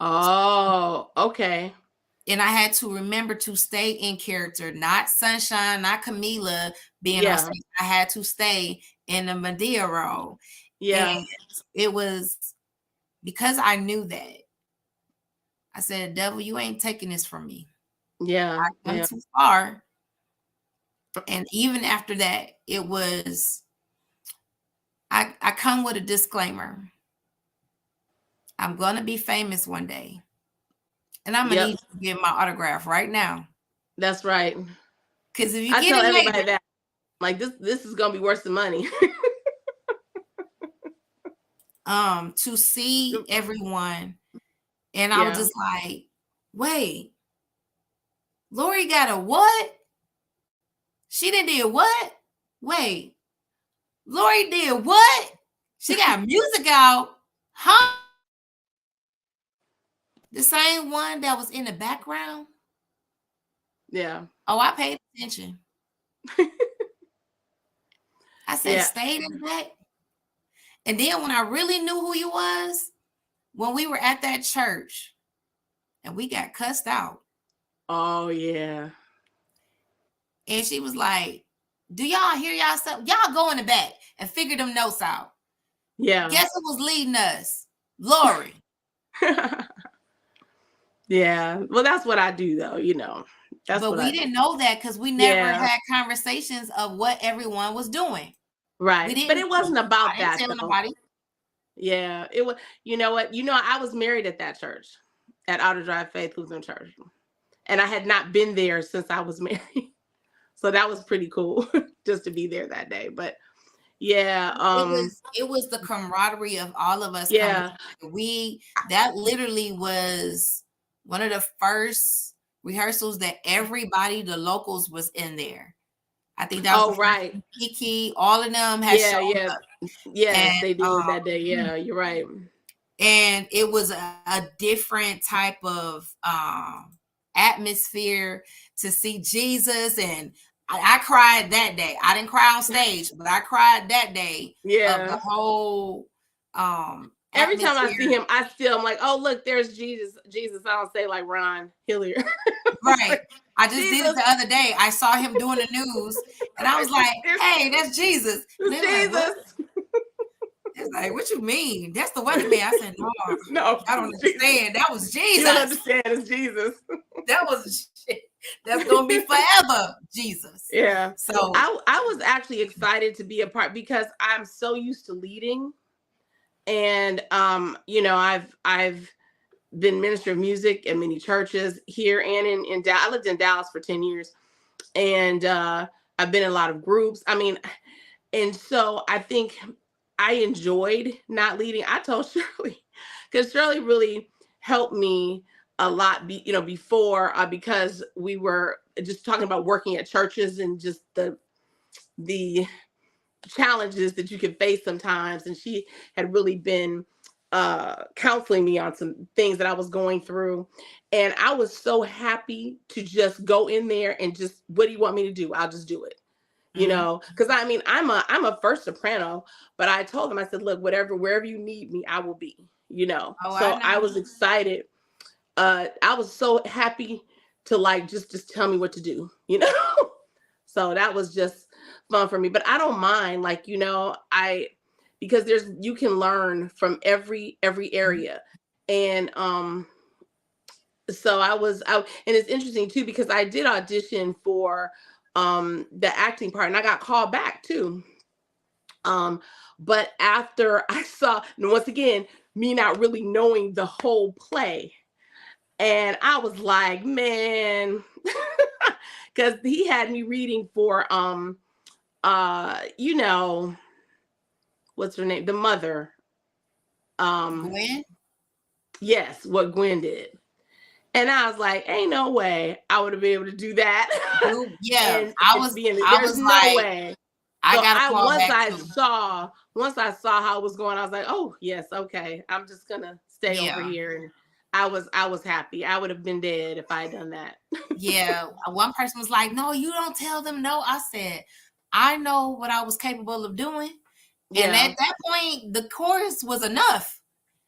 Oh, okay. And I had to remember to stay in character, not Sunshine, not Camila being on Yeah. stage. I had to stay in the Medea role. Yeah. And it was because I knew that. I said, devil, you ain't taking this from me. Yeah. I've come Yeah. too far. And even after that, it was I come with a disclaimer. I'm gonna be famous one day. And I'm gonna Yep. need you to get my autograph right now. That's right. Because if you I get tell it everybody later, that, like, this is gonna be worth the money. to see everyone, and I was Yeah. just like, wait, Lauri got a what? She done did what? Wait, Lauri did what? She got music out, huh? The same one that was in the background. Yeah. Oh, I paid attention. I said, Yeah. stayed in the back. And then when I really knew who you was, when we were at that church and we got cussed out. Oh yeah. And she was like, do y'all hear yourself? Y'all go in the back and figure them notes out. Yeah. Guess who was leading us? Lauri. Yeah. Well, that's what I do though, you know. That's But what we I do. didn't know that because we never Yeah. had conversations of what everyone was doing. We Right. But didn't it know. wasn't about I didn't that tell though. nobody. Yeah. It was, you know what? You know, I was married at that church, at Outer Drive Faith Lutheran Church. And I had not been there since I was married. So that was pretty cool just to be there that day. But yeah, It was the camaraderie of all of us coming yeah. together. That literally was one of the first rehearsals that everybody, the locals, was in there. I think that was Oh, the first right. Kiki, all of them had Yeah, shown yeah. up. Yes, And they did that day. Yeah, you're right. and it was a different type of atmosphere to see Jesus. And I cried that day. I didn't cry on stage, but I cried that day of the Yeah. whole Every time I see atmosphere. him, I'm like, oh look, there's Jesus. Jesus. I don't say like Ron Hillier. Right. I just did it Jesus. the other day. I saw him doing the news and I was like, hey, that's Jesus. And they were like, what? Jesus. It's like, what you mean? That's the weatherman. I said, no, No, I don't understand. That was you don't Jesus. understand. It's Jesus. That was shit. That's gonna be forever, Jesus. Yeah. So I was actually excited to be a part because I'm so used to leading. And you know, I've been minister of music in many churches here and in Dallas. I lived in Dallas for 10 years. And I've been in a lot of groups. I mean, and so I think I enjoyed not leading. I told Shirley, because Shirley really helped me a lot, before, because we were just talking about working at churches and just the challenges that you can face sometimes. And she had really been counseling me on some things that I was going through. And I was so happy to just go in there and just, what do you want me to do? I'll just do it. You know, because I mean, I'm a first soprano, but I told them, I said, look, wherever you need me, I will be, you know. oh, So I I was excited. I was so happy to like just tell me what to do, you know. So that was just fun for me. But I don't mind, like, you know, because you can learn from every area. And so and it's interesting too, because I did audition for the acting part and I got called back too. But after I saw, and once again, me not really knowing the whole play, and I was like, man, because he had me reading for you know, what's her name, the mother, Gwen. yes, what Gwen did. And I was like, ain't no way I would have been able to do that. Dude, yeah, and being, I there's was no like, way. I So gotta call once back I too. saw how it was going, I was like, oh yes, okay. I'm just gonna stay over Yeah. here. And I was happy. I would have been dead if I had done that. Yeah. One person was like, no, you don't tell them no. I said, I know what I was capable of doing. And Yeah. at that point, the chorus was enough.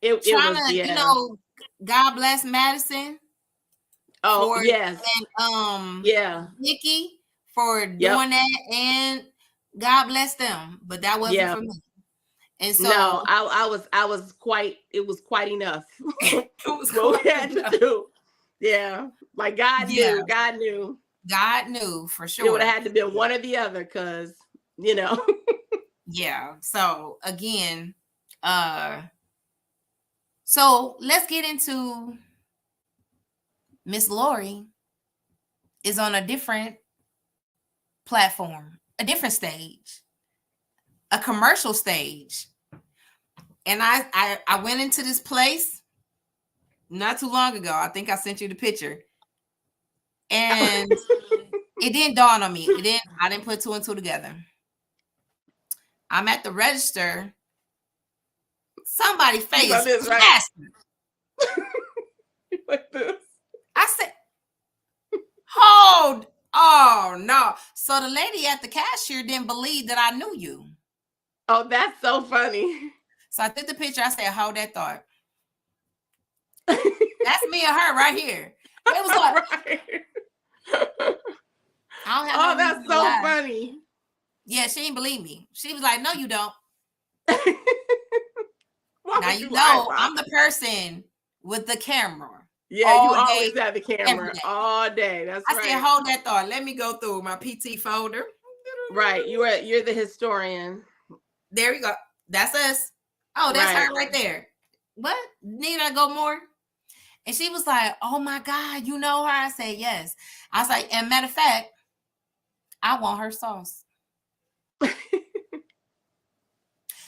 It Trying was, to, yeah. God bless Madison Oh for yes. and Yeah. Nikki for Yep. doing that, and God bless them. But that wasn't Yeah. for me. And No, so I was quite, it was quite enough. it was What we quite had to enough. do. Yeah. Like God Yeah, knew. God knew. God knew for It would have sure. had to be one or the other, because, you know. Yeah. So again, so let's get into Miss Lauri is on a different platform, a different stage, a commercial stage. And I went into this place not too long ago. I think I sent you the picture. And it didn't dawn on me. I didn't put two and two together. I'm at the register. Somebody's You face like this, right? plastered. Like this. I said, hold. Oh no. So the lady at the cashier didn't believe that I knew you. Oh, that's so funny. So I took the picture. I said, hold that thought. That's me and her right here. It was like, right. I don't have Oh, no reason that's to so lie. funny. Yeah, she didn't believe me. She was like, no, you don't. Why Now would you lie, know Rob? I'm the person with the camera. Yeah, All you day, always have the every camera day. all day. That's I right. said, hold that thought. Let me go through my PT folder. Right. You're the historian. There we go. That's us. Oh, that's Right. her right there. What? Need I go more? And she was like, oh my God, you know her? I said, yes. I was like, and matter of fact, I want her sauce.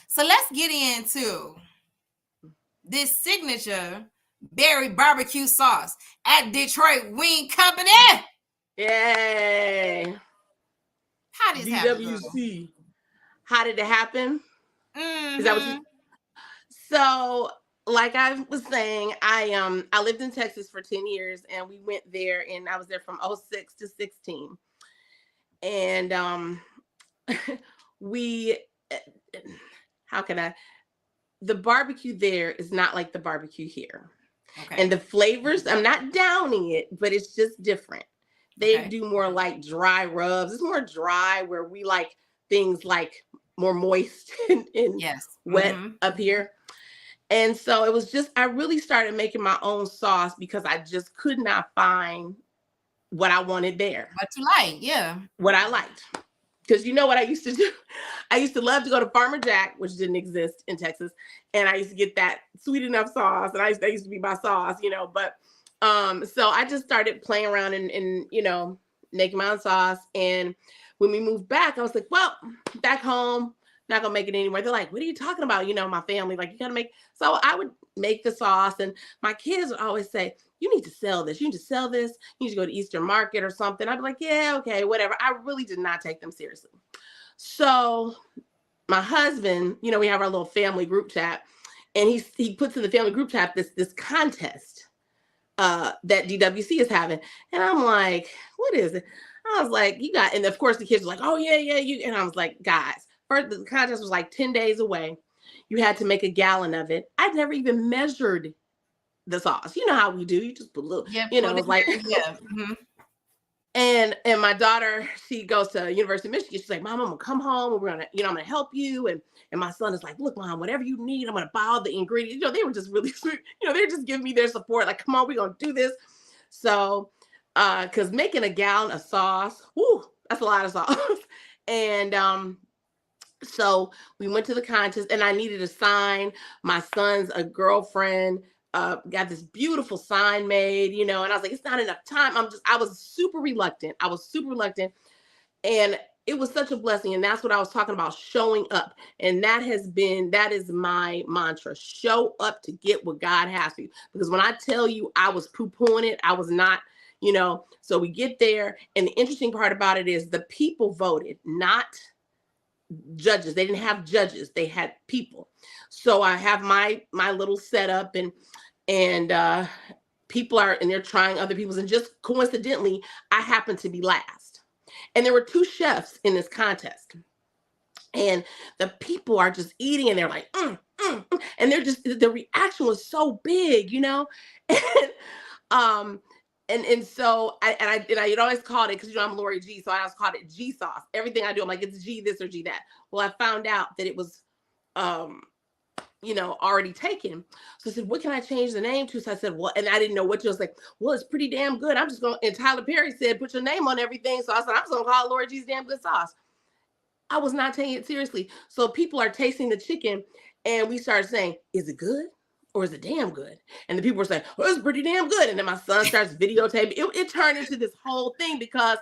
So let's get into this signature berry barbecue sauce at Detroit Wing Company. Yay. How did this happen, girl? DWC. How did it happen? Is that what you? Mm-hmm. So, like I was saying, I lived in Texas for 10 years, and we went there, and I was there from 06 to 16. And we how can I, the barbecue there is not like the barbecue here. Okay. And the flavors, I'm not downing it, but it's just different. They do more like dry rubs. It's more dry, where we like things like more moist and Yes. wet up here. And so it was just, I really started making my own sauce because I just could not find what I wanted there. What you like, yeah. What I liked. Because you know what I used to do? I used to love to go to Farmer Jack, which didn't exist in Texas. And I used to get that sweet enough sauce. And that used to be my sauce, but so I just started playing around and making my own sauce. And when we moved back, I was like, well, back home, not gonna make it anymore. They're like, what are you talking about? My family, like, you gotta make. So I would make the sauce, and my kids would always say, you need to sell this. You need to sell this. You need to go to Eastern Market or something. I'd be like, yeah, okay, whatever. I really did not take them seriously. So my husband, we have our little family group chat, and he puts in the family group chat this contest that DWC is having. And I'm like, what is it? I was like, and of course the kids were like, oh yeah, you. And I was like, guys, first the contest was like 10 days away. You had to make a gallon of it. I'd never even measured the sauce. You know how we do. You just put a little, it's like, yeah. And my daughter, she goes to University of Michigan. She's like, Mom, I'm gonna come home and we're gonna, I'm gonna help you. And my son is like, look, Mom, whatever you need, I'm gonna buy all the ingredients. They were just really sweet. They were just giving me their support. Like, come on, we're gonna do this. So, because making a gallon of sauce, whoo, that's a lot of sauce. And so we went to the contest, and I needed a sign. My son's a girlfriend got this beautiful sign made, and I was like, it's not enough time. I was super reluctant. And it was such a blessing. And that's what I was talking about, showing up. And that is my mantra: show up to get what God has for you. Because when I tell you I was poo-pooing it, I was not, so we get there. And the interesting part about it is the people voted, not judges. They didn't have judges, they had people. So I have my little setup, and people are, and they're trying other people's, and just coincidentally I happen to be last. And there were two chefs in this contest, and the people are just eating, and they're like, and they're just, the reaction was so big, and um and so I had always called it, because I'm Lauri G, so I always called it G sauce. Everything I do, I'm like, it's G this or G that. Well, I found out that it was um already taken. So I said, what can I change the name to? So I said, well, and I didn't know what. You was like, well, it's pretty damn good. I'm just going to, and Tyler Perry said, put your name on everything. So I said, I'm just going to call it Lauri G's Damn Good Sauce. I was not taking it seriously. So people are tasting the chicken, and we started saying, is it good? Or is it damn good? And the people were saying, well, it's pretty damn good. And then my son starts videotaping. It turned into this whole thing because,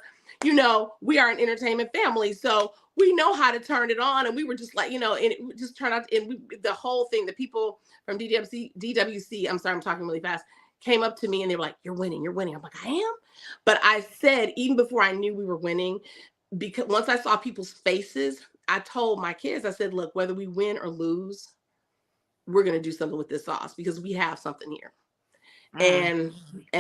we are an entertainment family. So we know how to turn it on. And we were just like, and it just turned out, the whole thing, the people from DWC, I'm sorry, I'm talking really fast, came up to me and they were like, you're winning. I'm like, I am. But I said, even before I knew we were winning, because once I saw people's faces, I told my kids, I said, look, whether we win or lose, we're going to do something with this sauce, because we have something here. And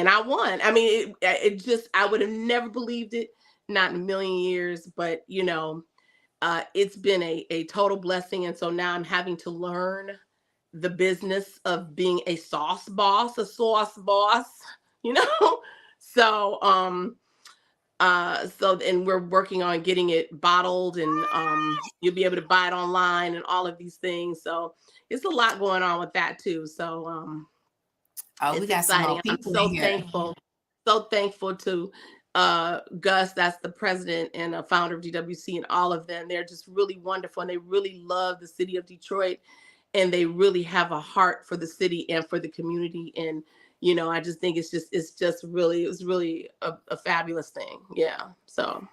I won. I mean, it just, I would have never believed it, not in a million years, but it's been a total blessing. And so now I'm having to learn the business of being a sauce boss, so and we're working on getting it bottled, and you'll be able to buy it online and all of these things. So it's a lot going on with that too. So we got exciting. Some more people. I'm so thankful to Gus, that's the president and a founder of DWC, and all of them. They're just really wonderful, and they really love the city of Detroit, and they really have a heart for the city and for the community. And I just think it was really a fabulous thing. Yeah. So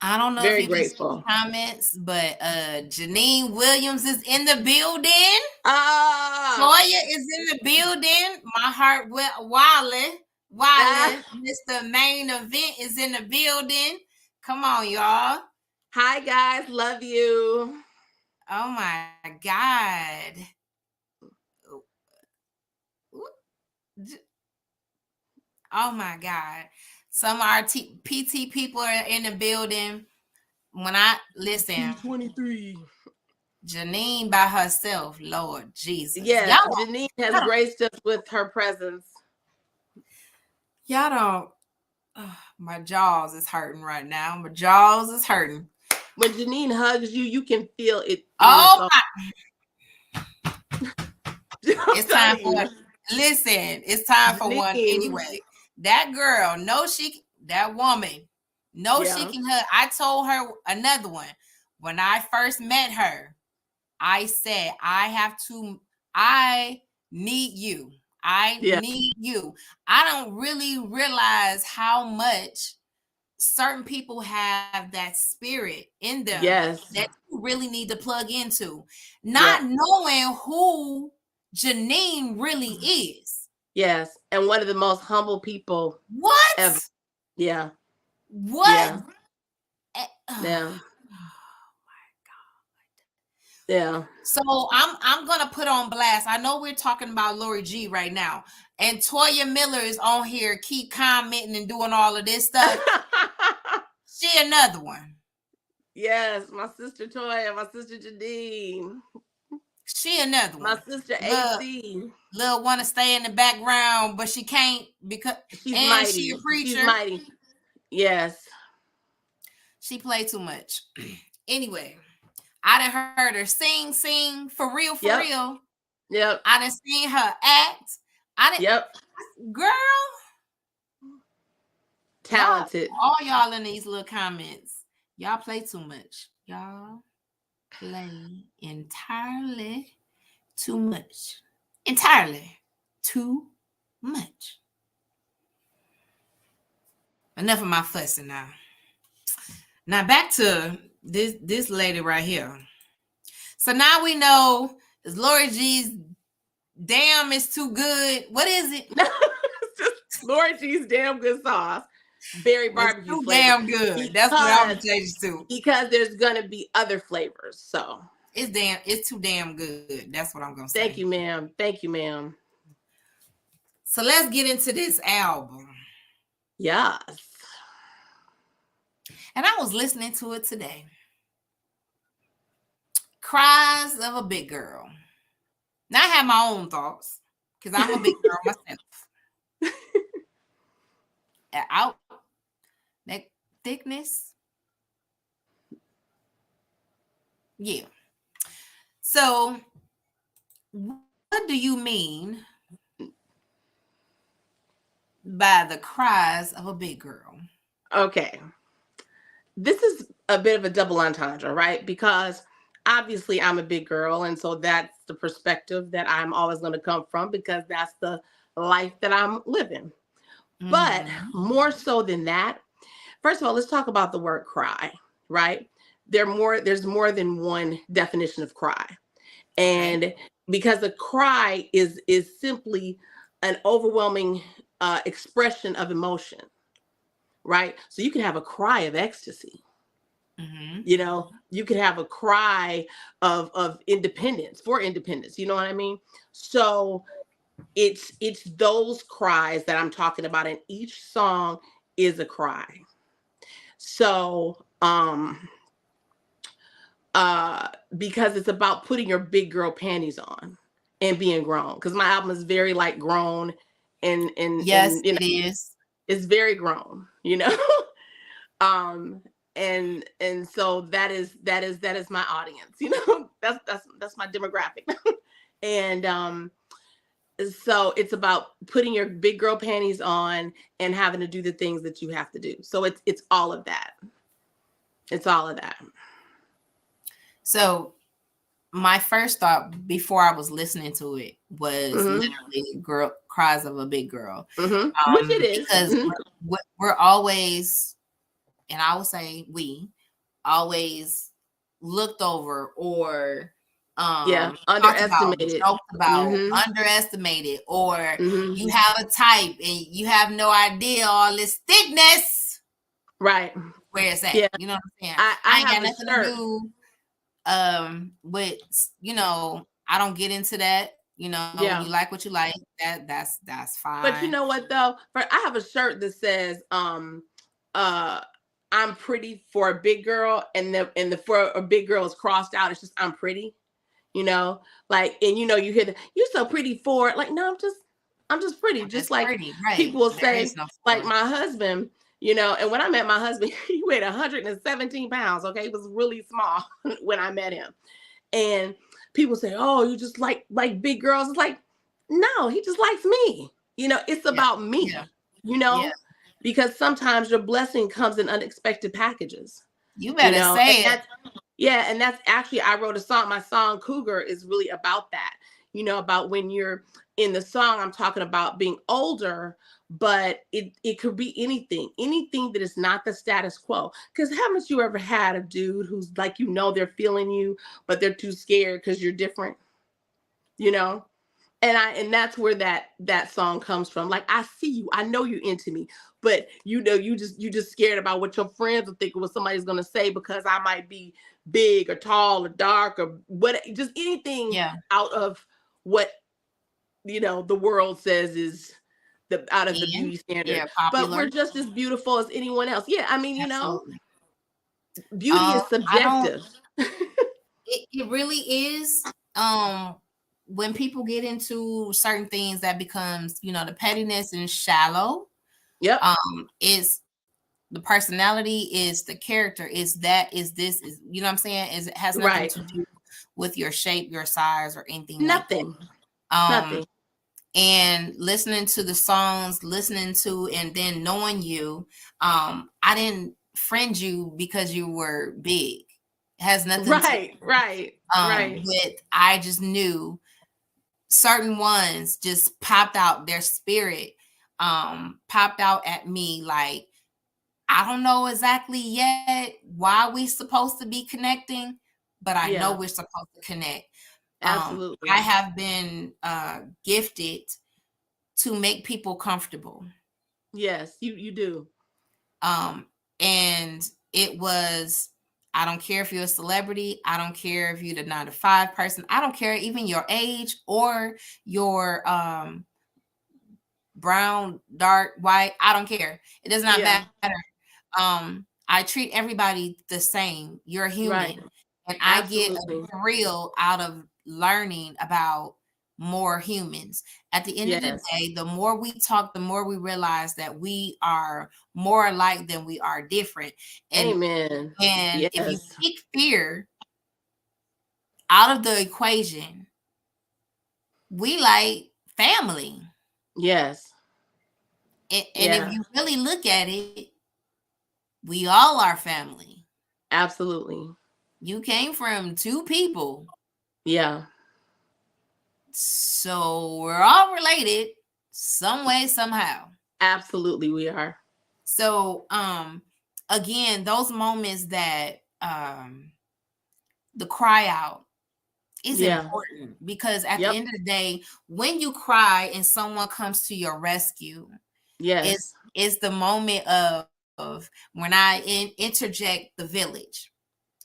I don't know very if you grateful. Comments, but Janine Williams is in the building. Toya is in the building. My heart Wiley, Mr. Main Event is in the building. Come on, y'all. Hi guys, love you. Oh my God. Oh my God. Some PT people are in the building. When I listen, 23. Janine by herself, Lord Jesus. Yes, Janine has graced us with her presence. Y'all don't. My jaws is hurting right now. My jaws is hurting. When Janine hugs you, you can feel it. Oh my! It's time for listen. It's time for one anyway. That girl, that woman, she can hug. I told her another one when I first met her. I said, I need you. I need you. I don't really realize how much certain people have that spirit in them that you really need to plug into, not knowing who Janine really is. Yes. And one of the most humble people ever. Yeah. What? Yeah. Yeah. So I'm gonna put on blast. I know we're talking about Lauri G right now, and Toya Miller is on here, keep commenting and doing all of this stuff. She another one. Yes, my sister Toya, my sister Janine. She another one. My sister AC. Lil want to stay in the background, but she can't because she's mighty. She a preacher. She's mighty. Yes. She play too much. Anyway. I done heard her sing for real. Yep. I done seen her act. Girl. Talented. All y'all in these little comments. Y'all play too much. Y'all play entirely too much. Entirely too much. Enough of my fussing now. Now back to this lady right here. So now we know is Lauri G's damn is too good. What is it? It's just Lauri G's damn good sauce, berry It's barbecue too flavor. damn good. That's what I'm gonna change it to. Because there's gonna be other flavors. So It's too damn good. That's what I'm gonna say. thank you, ma'am. Thank you, ma'am. So let's get into this album. Yes. And I was listening to it today. Cries of a Big Girl. Now I have my own thoughts because I'm a big girl myself. Out that thickness. Yeah. So what do you mean by the cries of a big girl? Okay. This is a bit of a double entendre, right? Because obviously I'm a big girl, and so that's the perspective that I'm always going to come from because that's the life that I'm living. But more so than that, first of all, let's talk about the word cry, right? There's more than one definition of cry. And because a cry is simply an overwhelming expression of emotion, right? So you can have a cry of ecstasy. You know, you could have a cry of independence, for independence. You know what I mean? So it's those cries that I'm talking about, and each song is a cry. So because it's about putting your big girl panties on and being grown, because my album is very like grown, Yes, and you know, it is. it's very grown, you know. um and so that is my audience, you know. That's my demographic. And so it's about putting your big girl panties on and having to do the things that you have to do. So it's all of that. It's all of that. So my first thought before I was listening to it was literally girl cries of a big girl. Which it is. Because we're always, and I would say we always looked over or Underestimated. joked about, underestimated, or you have a type and you have no idea all this thickness. Right. Where it's at. Yeah. You know what I'm saying? I ain't have got a nothing shirt. to do with, you know, I don't get into that. You know, you like what you like. That's fine. But you know what though? I have a shirt that says I'm pretty for a big girl, and the for a big girl is crossed out. It's just I'm pretty, you know, like, and you know, you hear you're so pretty for, like, no, I'm just pretty. Just like pretty, right. People will say, like my husband, you know, and when I met my husband, he weighed 117 pounds. Okay. He was really small when I met him. And people say, oh, you just like big girls. It's like, no, he just likes me. You know, it's about me, you know, because sometimes your blessing comes in unexpected packages. You better say it. And that's actually, I wrote a song. My song Cougar is really about that, you know, about when you're in the song, I'm talking about being older, but it could be anything that is not the status quo. Because haven't you ever had a dude who's like, you know, they're feeling you, but they're too scared because you're different, you know? And that's where that song comes from. Like, I see you, I know you're into me, but you know, you just scared about what your friends will think or what somebody's gonna say because I might be big or tall or dark or what, just anything out of what, you know, the world says is out of the beauty standard. But we're just as beautiful as anyone else. Yeah, I mean, you know, beauty is subjective. It really is. When people get into certain things, that becomes, you know, the pettiness and shallow. Yep. Is the personality, is the character, is this, is, you know what I'm saying? Is it has nothing to do with your shape, your size, or anything like that. Nothing. And listening to the songs, listening to, and then knowing you, I didn't friend you because you were big. It has nothing right. But I just knew certain ones just popped out, their spirit popped out at me like I don't know exactly yet why we supposed to be connecting, but I know Yeah, we're supposed to connect. I absolutely. have been gifted to make people comfortable. Yes, you do. Um, and it was, I don't care if you're a celebrity, I don't care if you're the 9 to 5 person, I don't care even your age or your brown, dark, white, I don't care. It does not Yeah, matter. I treat everybody the same. You're right. human. And I get a Absolutely. thrill out of learning about more humans. At the end of the Yes. day, the more we talk, the more we realize that we are more alike than we are different. And Amen. and if you Yes. take fear out of the equation, we like family. Yes. And if Yeah. you really look at it, we all are family. Absolutely. You came from 2 people. Yeah. So we're all related some way, somehow. Absolutely we are. So again, those moments that the cry out is Yeah. important because at the Yep. end of the day, when you cry and someone comes to your rescue, it's Yes. it's the moment of when I interject the village.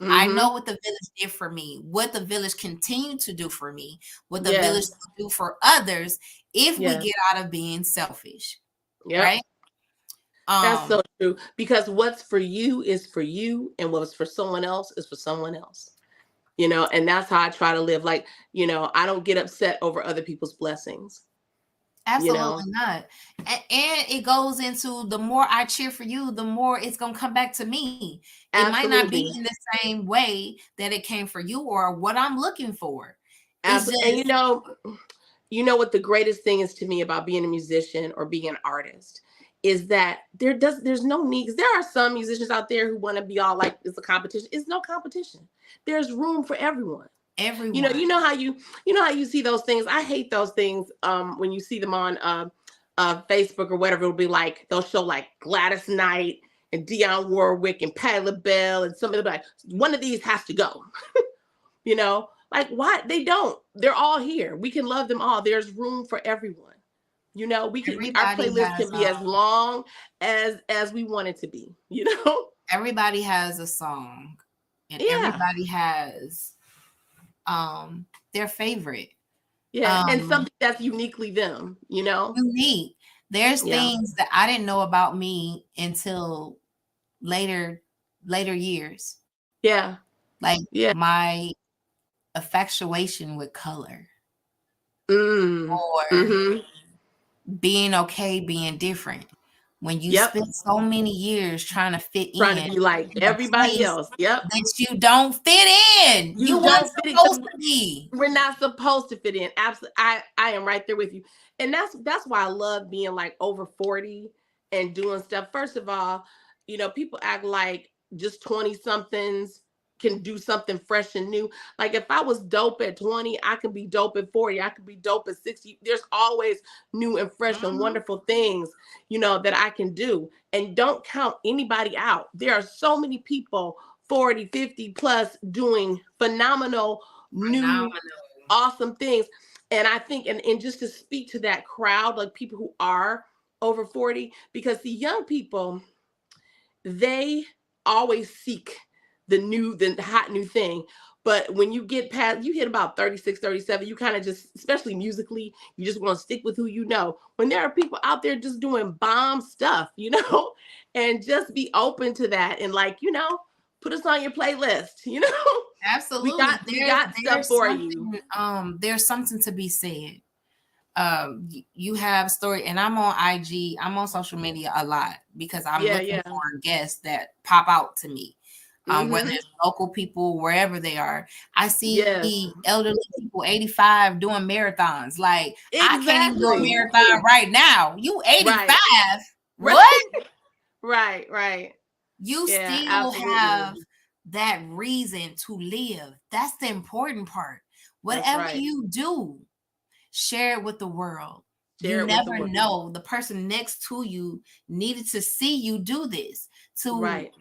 I know what Mhm. the village did for me, what the village continue to do for me, what the village Yes. will do for others if we Yes. get out of being selfish, Yep. right? That's Um, so true because what's for you is for you and what's for someone else is for someone else. And that's how I try to live. Like, I don't get upset over other people's blessings, you know. Absolutely not. And it goes into the more I cheer for you, the more it's gonna come back to me. It might not be in Absolutely. the same way that it came for you or what I'm looking for. It's Absolutely. And just what the greatest thing is to me about being a musician or being an artist is that there's no need. 'Cause there are some musicians out there who want to be all like it's a competition. It's no competition. There's room for everyone. You know, everyone. you know how you see those things. I hate those things when you see them on Facebook or whatever. It'll be like they'll show like Gladys Knight and Dionne Warwick and Patti LaBelle and somebody like one of these has to go. Like why they don't? They're all here. We can love them all. There's room for everyone. Our Everybody playlist has can be as long as we want it to be. everybody has a song and Yeah. everybody has their favorite. Yeah. And Um something that's uniquely them. unique. There's Yeah. things that I didn't know about me until later later years. Yeah. Like Yeah. my infatuation with color Mm. or Mhm. being okay being different. When you Yep. spend so many years trying to fit Trying to in be like in a everybody place else. Yep. that you don't fit in. You You weren't don't fit it supposed because to be. we're not supposed to fit in. Absolutely. I am right there with you. And that's why I love being like over 40 and doing stuff. First of all, people act like just 20 somethings can do something fresh and new. Like if I was dope at 20, I can be dope at 40. I could be dope at 60. There's always new and fresh and Mhm. wonderful things, that I can do. And don't count anybody out. There are so many people 40, 50 plus doing phenomenal, new, Phenomenal. awesome things. And I think, and just to speak to that crowd, like people who are over 40, because the young people, they always seek the hot new thing. But when you get past, you hit about 36, 37, you kind of just, especially musically, you just want to stick with who you know. When there are people out there just doing bomb stuff, and just be open to that and like, put us on your playlist, we Absolutely. got we got stuff for you. There's something to be said. You have story, and I'm on IG, I'm on social media a lot because I'm Yeah, looking yeah. for guests that pop out to me. Whether Mm-hmm. it's local people, wherever they are. I see Yes. elderly people, 85, doing marathons. Like, I can't even do a Exactly. marathon right now. You Right. 85? Right. What? Right. Right. You Yeah, still absolutely. have that reason to live. That's the important part. That's Whatever right. you do, share it with the world. You Share it with the never world. know. The person next to you needed to see you do this to Right.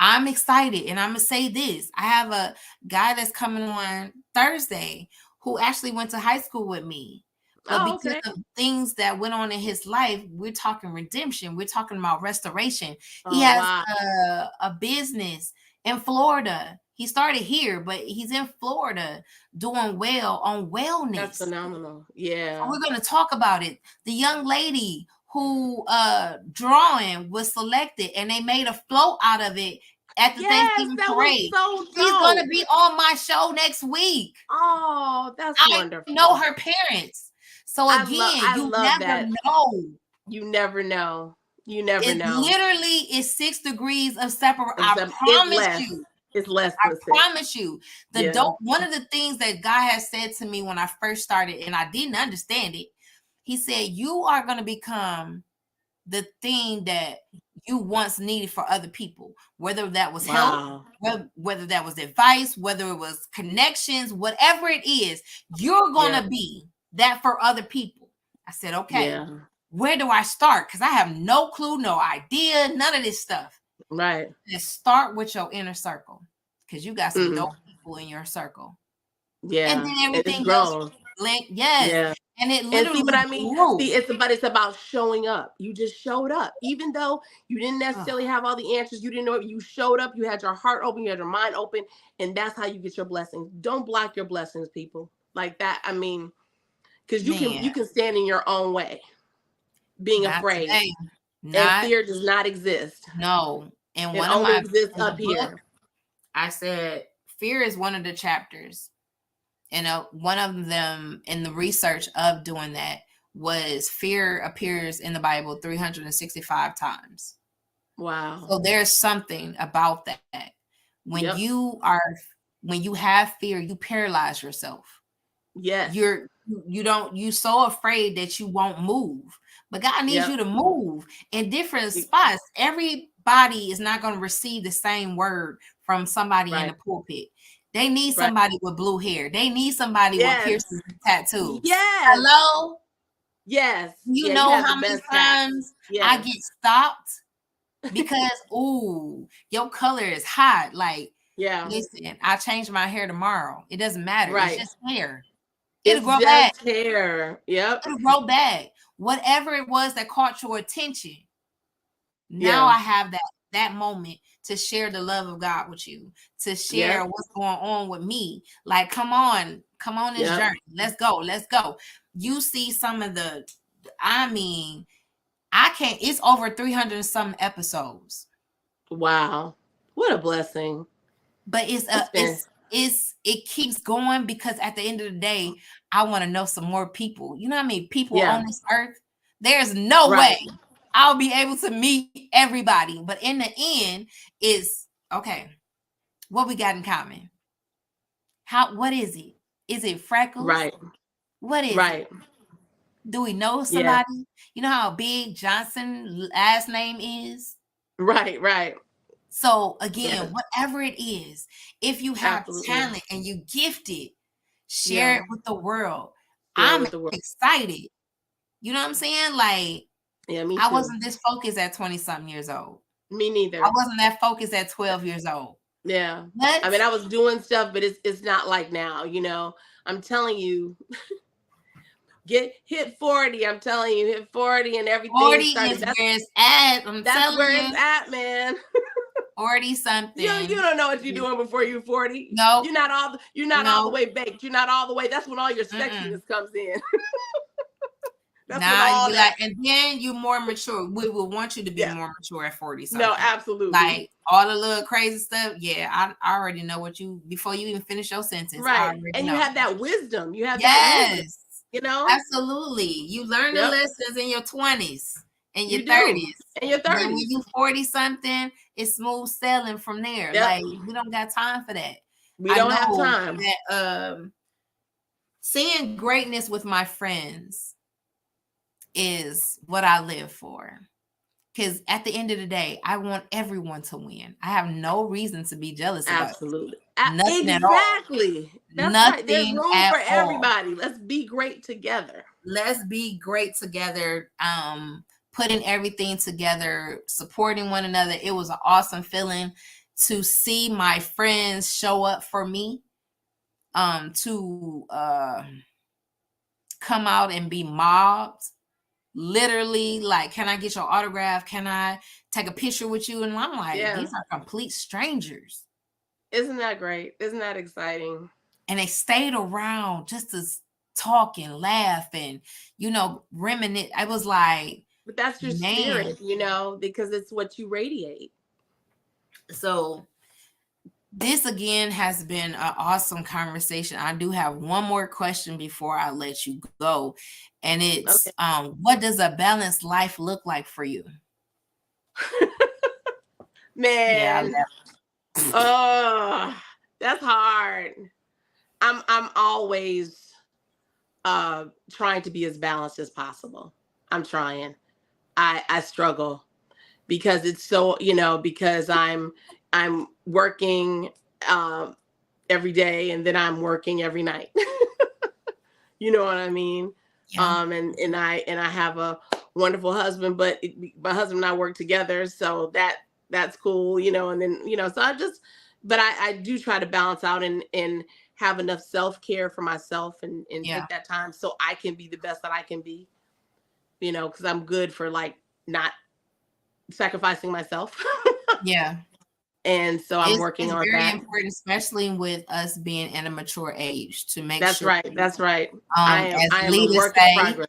I'm excited, and I'm gonna say this. I have a guy that's coming on Thursday who actually went to high school with me. But Oh, because okay. of things that went on in his life, we're talking redemption. We're talking about restoration. He Oh, has wow. a business in Florida. He started here, but he's in Florida doing well on That's wellness. phenomenal. So Yeah. we're going to talk about it. The young lady who drawing was selected and they made a float out of it at the Yes, Thanksgiving that was parade. so She's going to dope. be on my show next week. Oh, that's I know wonderful. her parents. So again, I you love never that. know. You never know. You never It know. literally is 6 degrees of separate. I It's promise less. you. It's less I than 6. promise you. The Yeah. dope. One of the things that God has said to me when I first started, and I didn't understand it, he said, "You are going to become the thing that you once needed for other people, whether that was help, Wow. whether that was advice, whether it was connections, whatever it is, you're going Yeah. to be that for other people." I said, okay, Yeah. where do I start? Because I have no clue, no idea, none of this stuff. Right. Just start with your inner circle because you got some dope Mm. people in your circle. And Yeah. then And it's everything else, grown. yes. Yeah. And it And see what literally I mean? grew. See, it's about showing up. You just showed up. Even though you didn't Ugh, necessarily have all the answers, you didn't know it, you showed up, you had your heart open, you had your mind open, and that's how you get your blessings. Don't block your blessings, people. Like that. I mean, because man, you can stand in your own way, being not afraid. today. And Not fear does not exist. No. And It one of only my exists in the up book, here. I said fear is one of the chapters. And one of them in the research of doing that was fear appears in the Bible 365 times. Wow. So there's something about that. When Yep. when you have fear, you paralyze yourself. Yes. You so afraid that you won't move. But God needs Yep. you to move in different spots. Everybody is not going to receive the same word from somebody in the Right. pulpit. They need Right. somebody with blue hair. They need somebody with Yes. piercings and tattoos. Yes. Hello? Yes. You Yeah, you know have the how many best tats. times I Yes. get stopped because, ooh, your color is hot. Like, Yeah. listen, I change my hair tomorrow. It doesn't matter. It's Right. just hair. It'll It's grow back. just hair. Yep. It'll grow back. Whatever it was that caught your attention. Now Yeah. I have that moment to share the love of God with you, to share Yep. what's going on with me. Like, come on this Yep. journey. Let's go. You see some of I mean, I can't, it's over 300 and some episodes. Wow. What a blessing. But It's been it keeps going because at the end of the day, I want to know some more people. You know how many people yeah. on this earth? There's no way Right. I'll be able to meet everybody. But in the end, is okay. What we got in common? What is it? Is it freckles? Right. What is it? Right. Do we know Yeah. somebody? You know how big Johnson last name is? Right. Right. So Yeah. again, whatever it is, if you have Absolutely. talent and you gifted, share Yeah. it with the world. Share it I'm with the world. excited. You know what I'm saying? Like, Yeah, me I too. wasn't this focused at 20 something years old. Me I neither. wasn't that focused at 12 years old. Yeah. I But mean, I was doing stuff, but it's not like now, you know. I'm telling you, hit 40. I'm telling you, hit 40 and everything 40 started. is where it's at. I'm That's telling where it's you, at, man. 40 You something. don't know what you're doing before you're 40. Nope. You're not all the Nope. way baked. You're not all the way. That's when all your Mm-mm. sexiness comes in. That's when Now you all be that. like, and then you more mature. We will want you to be Yeah. more mature at 40 No, something. absolutely. Like all the little crazy stuff. Yeah, I already know what you before you even finish your sentence. I Right. already And you know. have that wisdom. You have that wisdom, Yes, you know? absolutely. You learn the Yep. lessons in your 20s and your You do. 30s. In your Then when 30s. you 40 something, it's smooth sailing from there. Yep. Like we don't got time for that. We I don't have know time. that seeing greatness with my friends is what I live for. Because at the end of the day, I want everyone to win. I have no reason to be jealous about Absolutely. nothing at all. Exactly. That's right. There's Nothing room at for all. everybody. Let's be great together. Let's be great together. putting everything together, supporting one another. It was an awesome feeling to see my friends show up for me, to come out and be mobbed. Literally, like, can I get your autograph? Can I take a picture with you? And I'm like, these are complete strangers. Isn't that great? Isn't that exciting? And they stayed around just to talk and laugh and, reminisce. I was like, but that's your spirit, because it's what you radiate. So this again has been an awesome conversation. I do have one more question before I let you go. And it's, what does a balanced life look like for you? Man. Oh, that's hard. I'm always trying to be as balanced as possible. I'm trying. I struggle because it's so, because I'm working every day and then I'm working every night. You know what I mean? Yeah. And I have a wonderful husband, but my husband and I work together, so that's cool, and then, so but I do try to balance out and have enough self-care for myself and take that time so I can be the best that I can be, because I'm good for like not sacrificing myself. Yeah. And so I'm working on that. It's very important, especially with us being at a mature age, to make That's sure. right. That's right. I am a work in progress.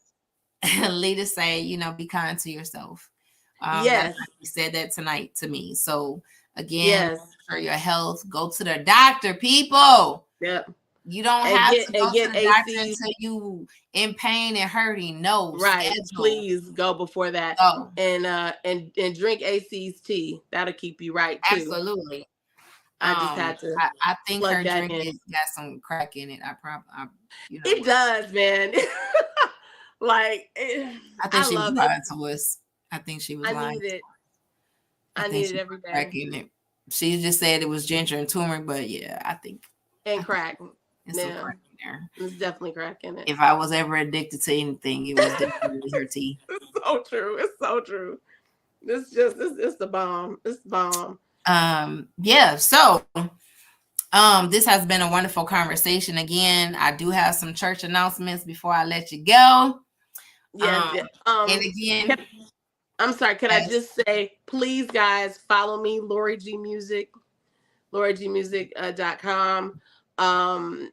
Lita say, be kind to yourself. Yes. You said that tonight to me. So again, for your health, go to the doctor, people. Yep. You don't have to go to the doctor until you in pain and hurting. No, right. Please go before that. Go. And drink AC's tea. That'll keep you right too. Absolutely. I just had to. I think her drink got some crack in it. It does, man. Like, I think she was lying to us. I think she was lying. I need it. I need it every day. Crack in it. She just said it was ginger and turmeric, but yeah, I think. And crack. It's some crack in there. There's definitely crack in it. If I was ever addicted to anything, it was definitely her tea. It's so true. It's so true. It's the bomb. It's the bomb. Yeah. So, this has been a wonderful conversation. Again, I do have some church announcements before I let you go. Yes. And again, I'm sorry. Could I just say, please, guys, follow me, Lauri G Music, LauriGmusic.com. I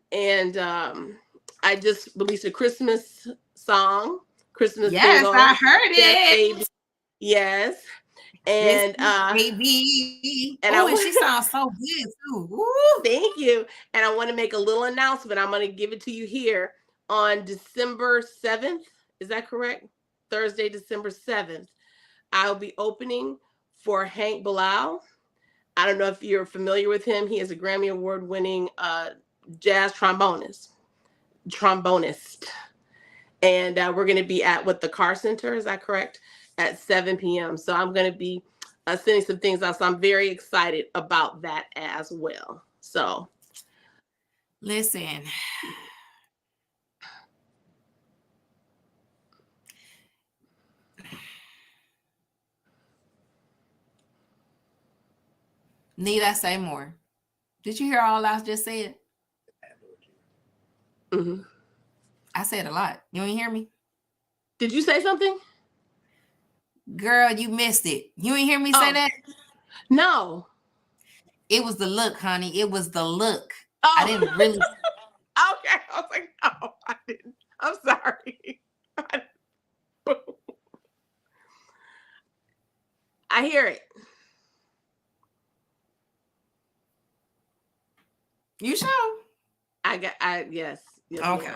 just released a Christmas song. Christmas. Yes, single. I heard it. Yes. And baby. And she sounds so good too. Woo. Thank you. And I want to make a little announcement. I'm going to give it to you here on December 7th. Is that correct? Thursday, December 7th. I'll be opening for Hank Bilal. I don't know if you're familiar with him. He is a Grammy Award-winning jazz trombonist. And we're going to be at the Carr Center. Is that correct? At 7 p.m. So I'm going to be sending some things out. So I'm very excited about that as well. So listen. Need I say more? Did you hear all I just said? Mm-hmm. I said a lot. You didn't hear me? Did you say something? Girl, you missed it. You didn't hear me say that? No. It was the look, honey. It was the look. Oh. I didn't really. Okay. I was like, no, I didn't. I'm sorry. I hear it. You sure? Yes. Okay.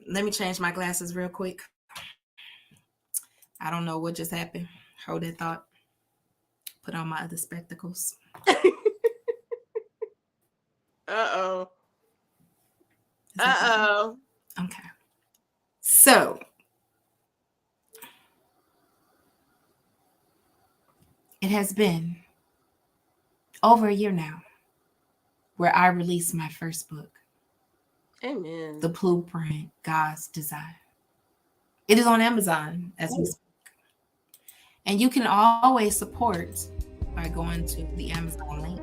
Let me change my glasses real quick. I don't know what just happened. Hold that thought. Put on my other spectacles. Uh-oh. Uh-oh. Okay. So, it has been over a year now where I released my first book. Amen. The Blueprint, God's Design. It is on Amazon as we speak. And you can always support by going to the Amazon link.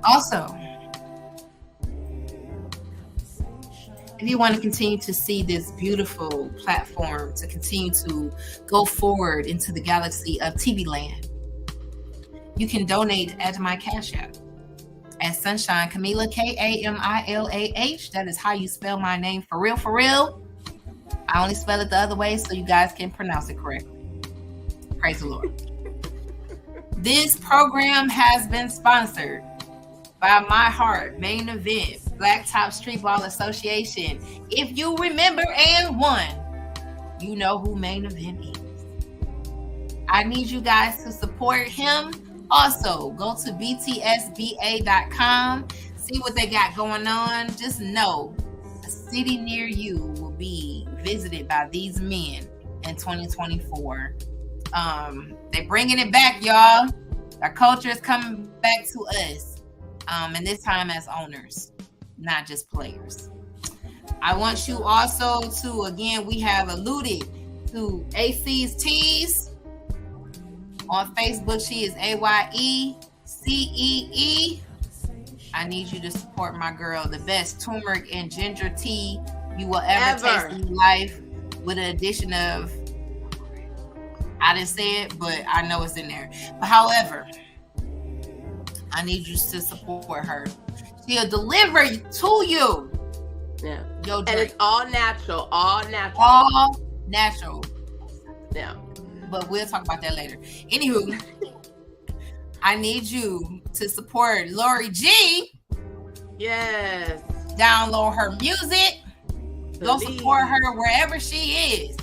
Also, if you want to continue to see this beautiful platform to continue to go forward into the galaxy of TV land, you can donate at my Cash App at Sunshine Camila, Kamilah. That is how you spell my name for real, for real. I only spell it the other way so you guys can pronounce it correctly. Praise the Lord. This program has been sponsored by My Heart, Main Event, Blacktop Streetball Association. If you remember and won, you know who Main Event is. I need you guys to support him. Also, go to btsba.com, see what they got going on. Just know a city near you will be visited by these men in 2024. They're bringing it back, y'all. Our culture is coming back to us. And this time as owners, not just players. I want you also to, again, we have alluded to AC's Tees. On Facebook, she is AYECEE. I need you to support my girl, the best turmeric and ginger tea you will ever taste in your life, with an addition of, I didn't say it, but I know it's in there. But however, I need you to support her. She'll deliver to you. Yeah. Your and drink. it's all natural. All natural. All natural. Yeah. But we'll talk about that later. Anywho, I need you to support Lauri G. Yes. Download her music. Go support her wherever she is.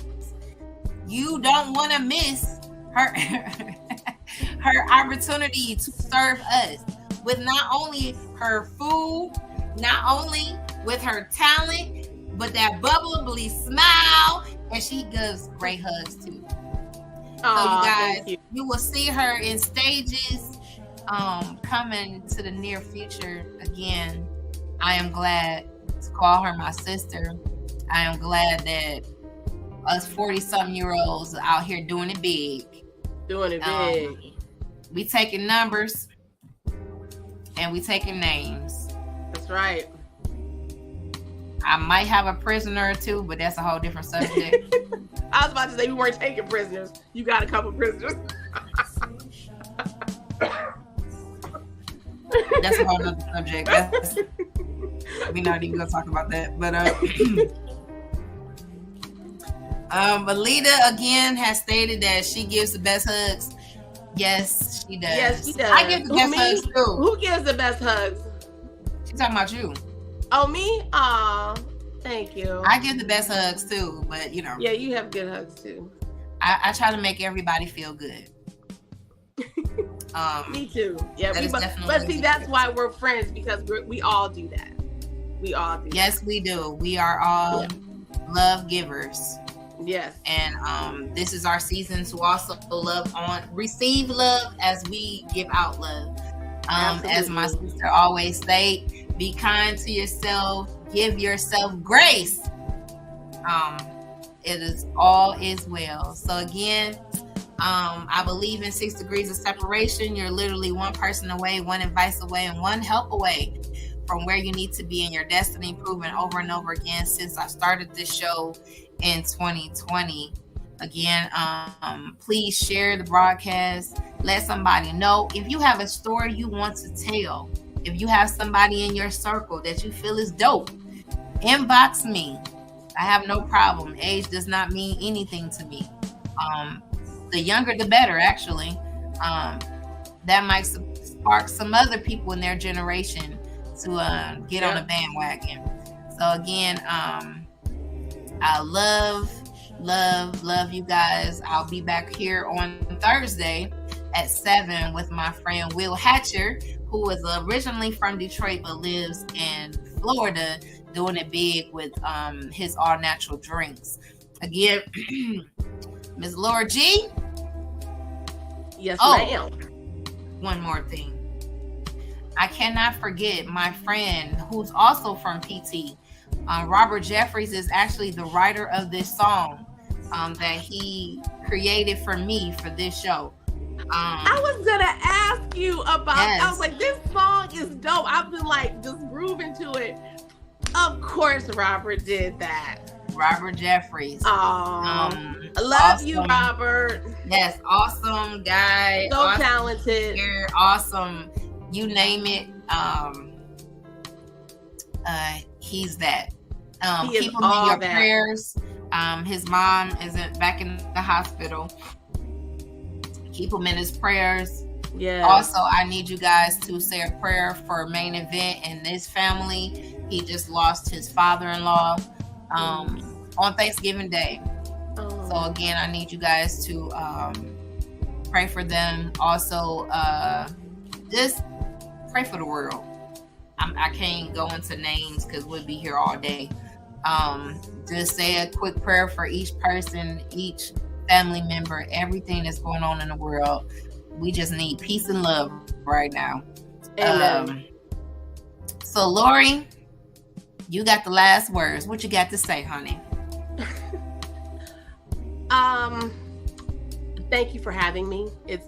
You don't want to miss her her opportunity to serve us with not only her food, not only with her talent, but that bubbly smile, and she gives great hugs too. So you guys, you will see her in stages coming to the near future. Again, I am glad to call her my sister. I am glad that us 40-something-year-olds are out here doing it big. Doing it big. We taking numbers and we taking names. That's right. I might have a prisoner or two, but that's a whole different subject. I was about to say we weren't taking prisoners. You got a couple prisoners. That's a whole other subject. We're not even gonna talk about that. But Alita again has stated that she gives the best hugs. Yes, she does. Yes, she does. I give the best hugs too. Who gives the best hugs? She's talking about you. Oh, me? Aw, thank you. I give the best hugs too, but you know. Yeah, you have good hugs too. I try to make everybody feel good. Me too. Yeah, but see, that's why we're friends, because we all do that. We all do. Yes, we do. We are all love givers. Yes. And this is our season to also receive love as we give out love. As my sister always say, be kind to yourself, give yourself grace. It is all is well. So again, I believe in 6 degrees of separation. You're literally one person away, one advice away, and one help away from where you need to be in your destiny, proven over and over again since I started this show in 2020. Again, please share the broadcast. Let somebody know. If you have a story you want to tell, if you have somebody in your circle that you feel is dope, inbox me. I have no problem. Age does not mean anything to me. The younger, the better, actually. That might spark some other people in their generation to get on a bandwagon. So again, I love you guys. I'll be back here on Thursday at 7 with my friend Will Hatcher, who is originally from Detroit but lives in Florida, doing it big with his all natural drinks. Again, Ms. Lauri G. Yes, ma'am. One more thing. I cannot forget my friend who's also from PT, Robert Jeffries is actually the writer of this song that he created for me for this show. I was gonna ask you about. Yes. I was like, this song is dope. I've been like just grooving to it. Of course, Robert did that. Robert Jeffries. I love you, Robert. Yes, awesome guy. So awesome talented. Speaker, awesome. You name it. He's that. Keep him in your prayers. His mom is back in the hospital. Keep him in his prayers. Yeah. Also, I need you guys to say a prayer for Main Event and this family. He just lost his father-in-law on Thanksgiving Day. So again, I need you guys to pray for them. Also, just pray for the world. I can't go into names because we'll be here all day. Just say a quick prayer for each person, each family member, everything that's going on in the world. We just need peace and love right now. Amen. So Lauri, you got the last words. What you got to say, honey? Thank you for having me. It's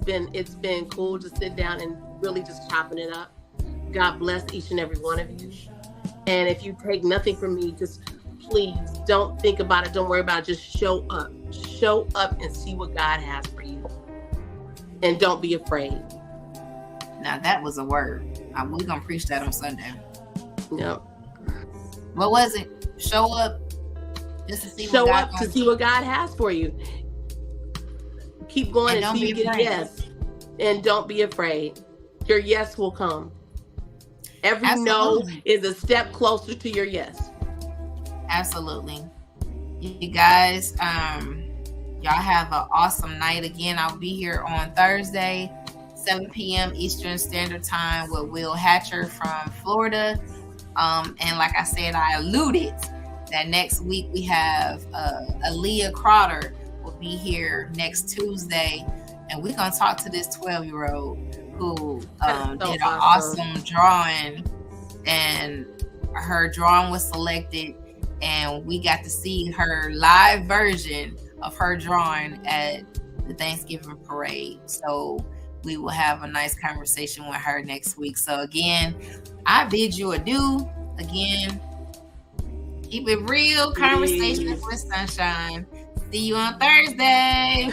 been cool to sit down and really just chopping it up. God bless each and every one of you. And if you take nothing from me, just please don't think about it. Don't worry about it. Just show up. Show up and see what God has for you. And don't be afraid. Now that was a word. We're going to preach that on Sunday. Yep. What was it? Show up just to see Show up to see what God has for you. Keep going until you get a yes. And don't be afraid. Your yes will come. Every no is a step closer to your yes. Absolutely. You guys, y'all have an awesome night. Again, I'll be here on Thursday, 7 p.m. Eastern Standard Time with Will Hatcher from Florida. And like I said, I alluded that next week we have Aaliyah Crowder will be here next Tuesday. And we're going to talk to this 12-year-old who did an awesome drawing. And her drawing was selected. And we got to see her live version of her drawing at the Thanksgiving parade. So we will have a nice conversation with her next week. So again, I bid you adieu. Again, keep it real. Conversations with Sunshine. See you on Thursday.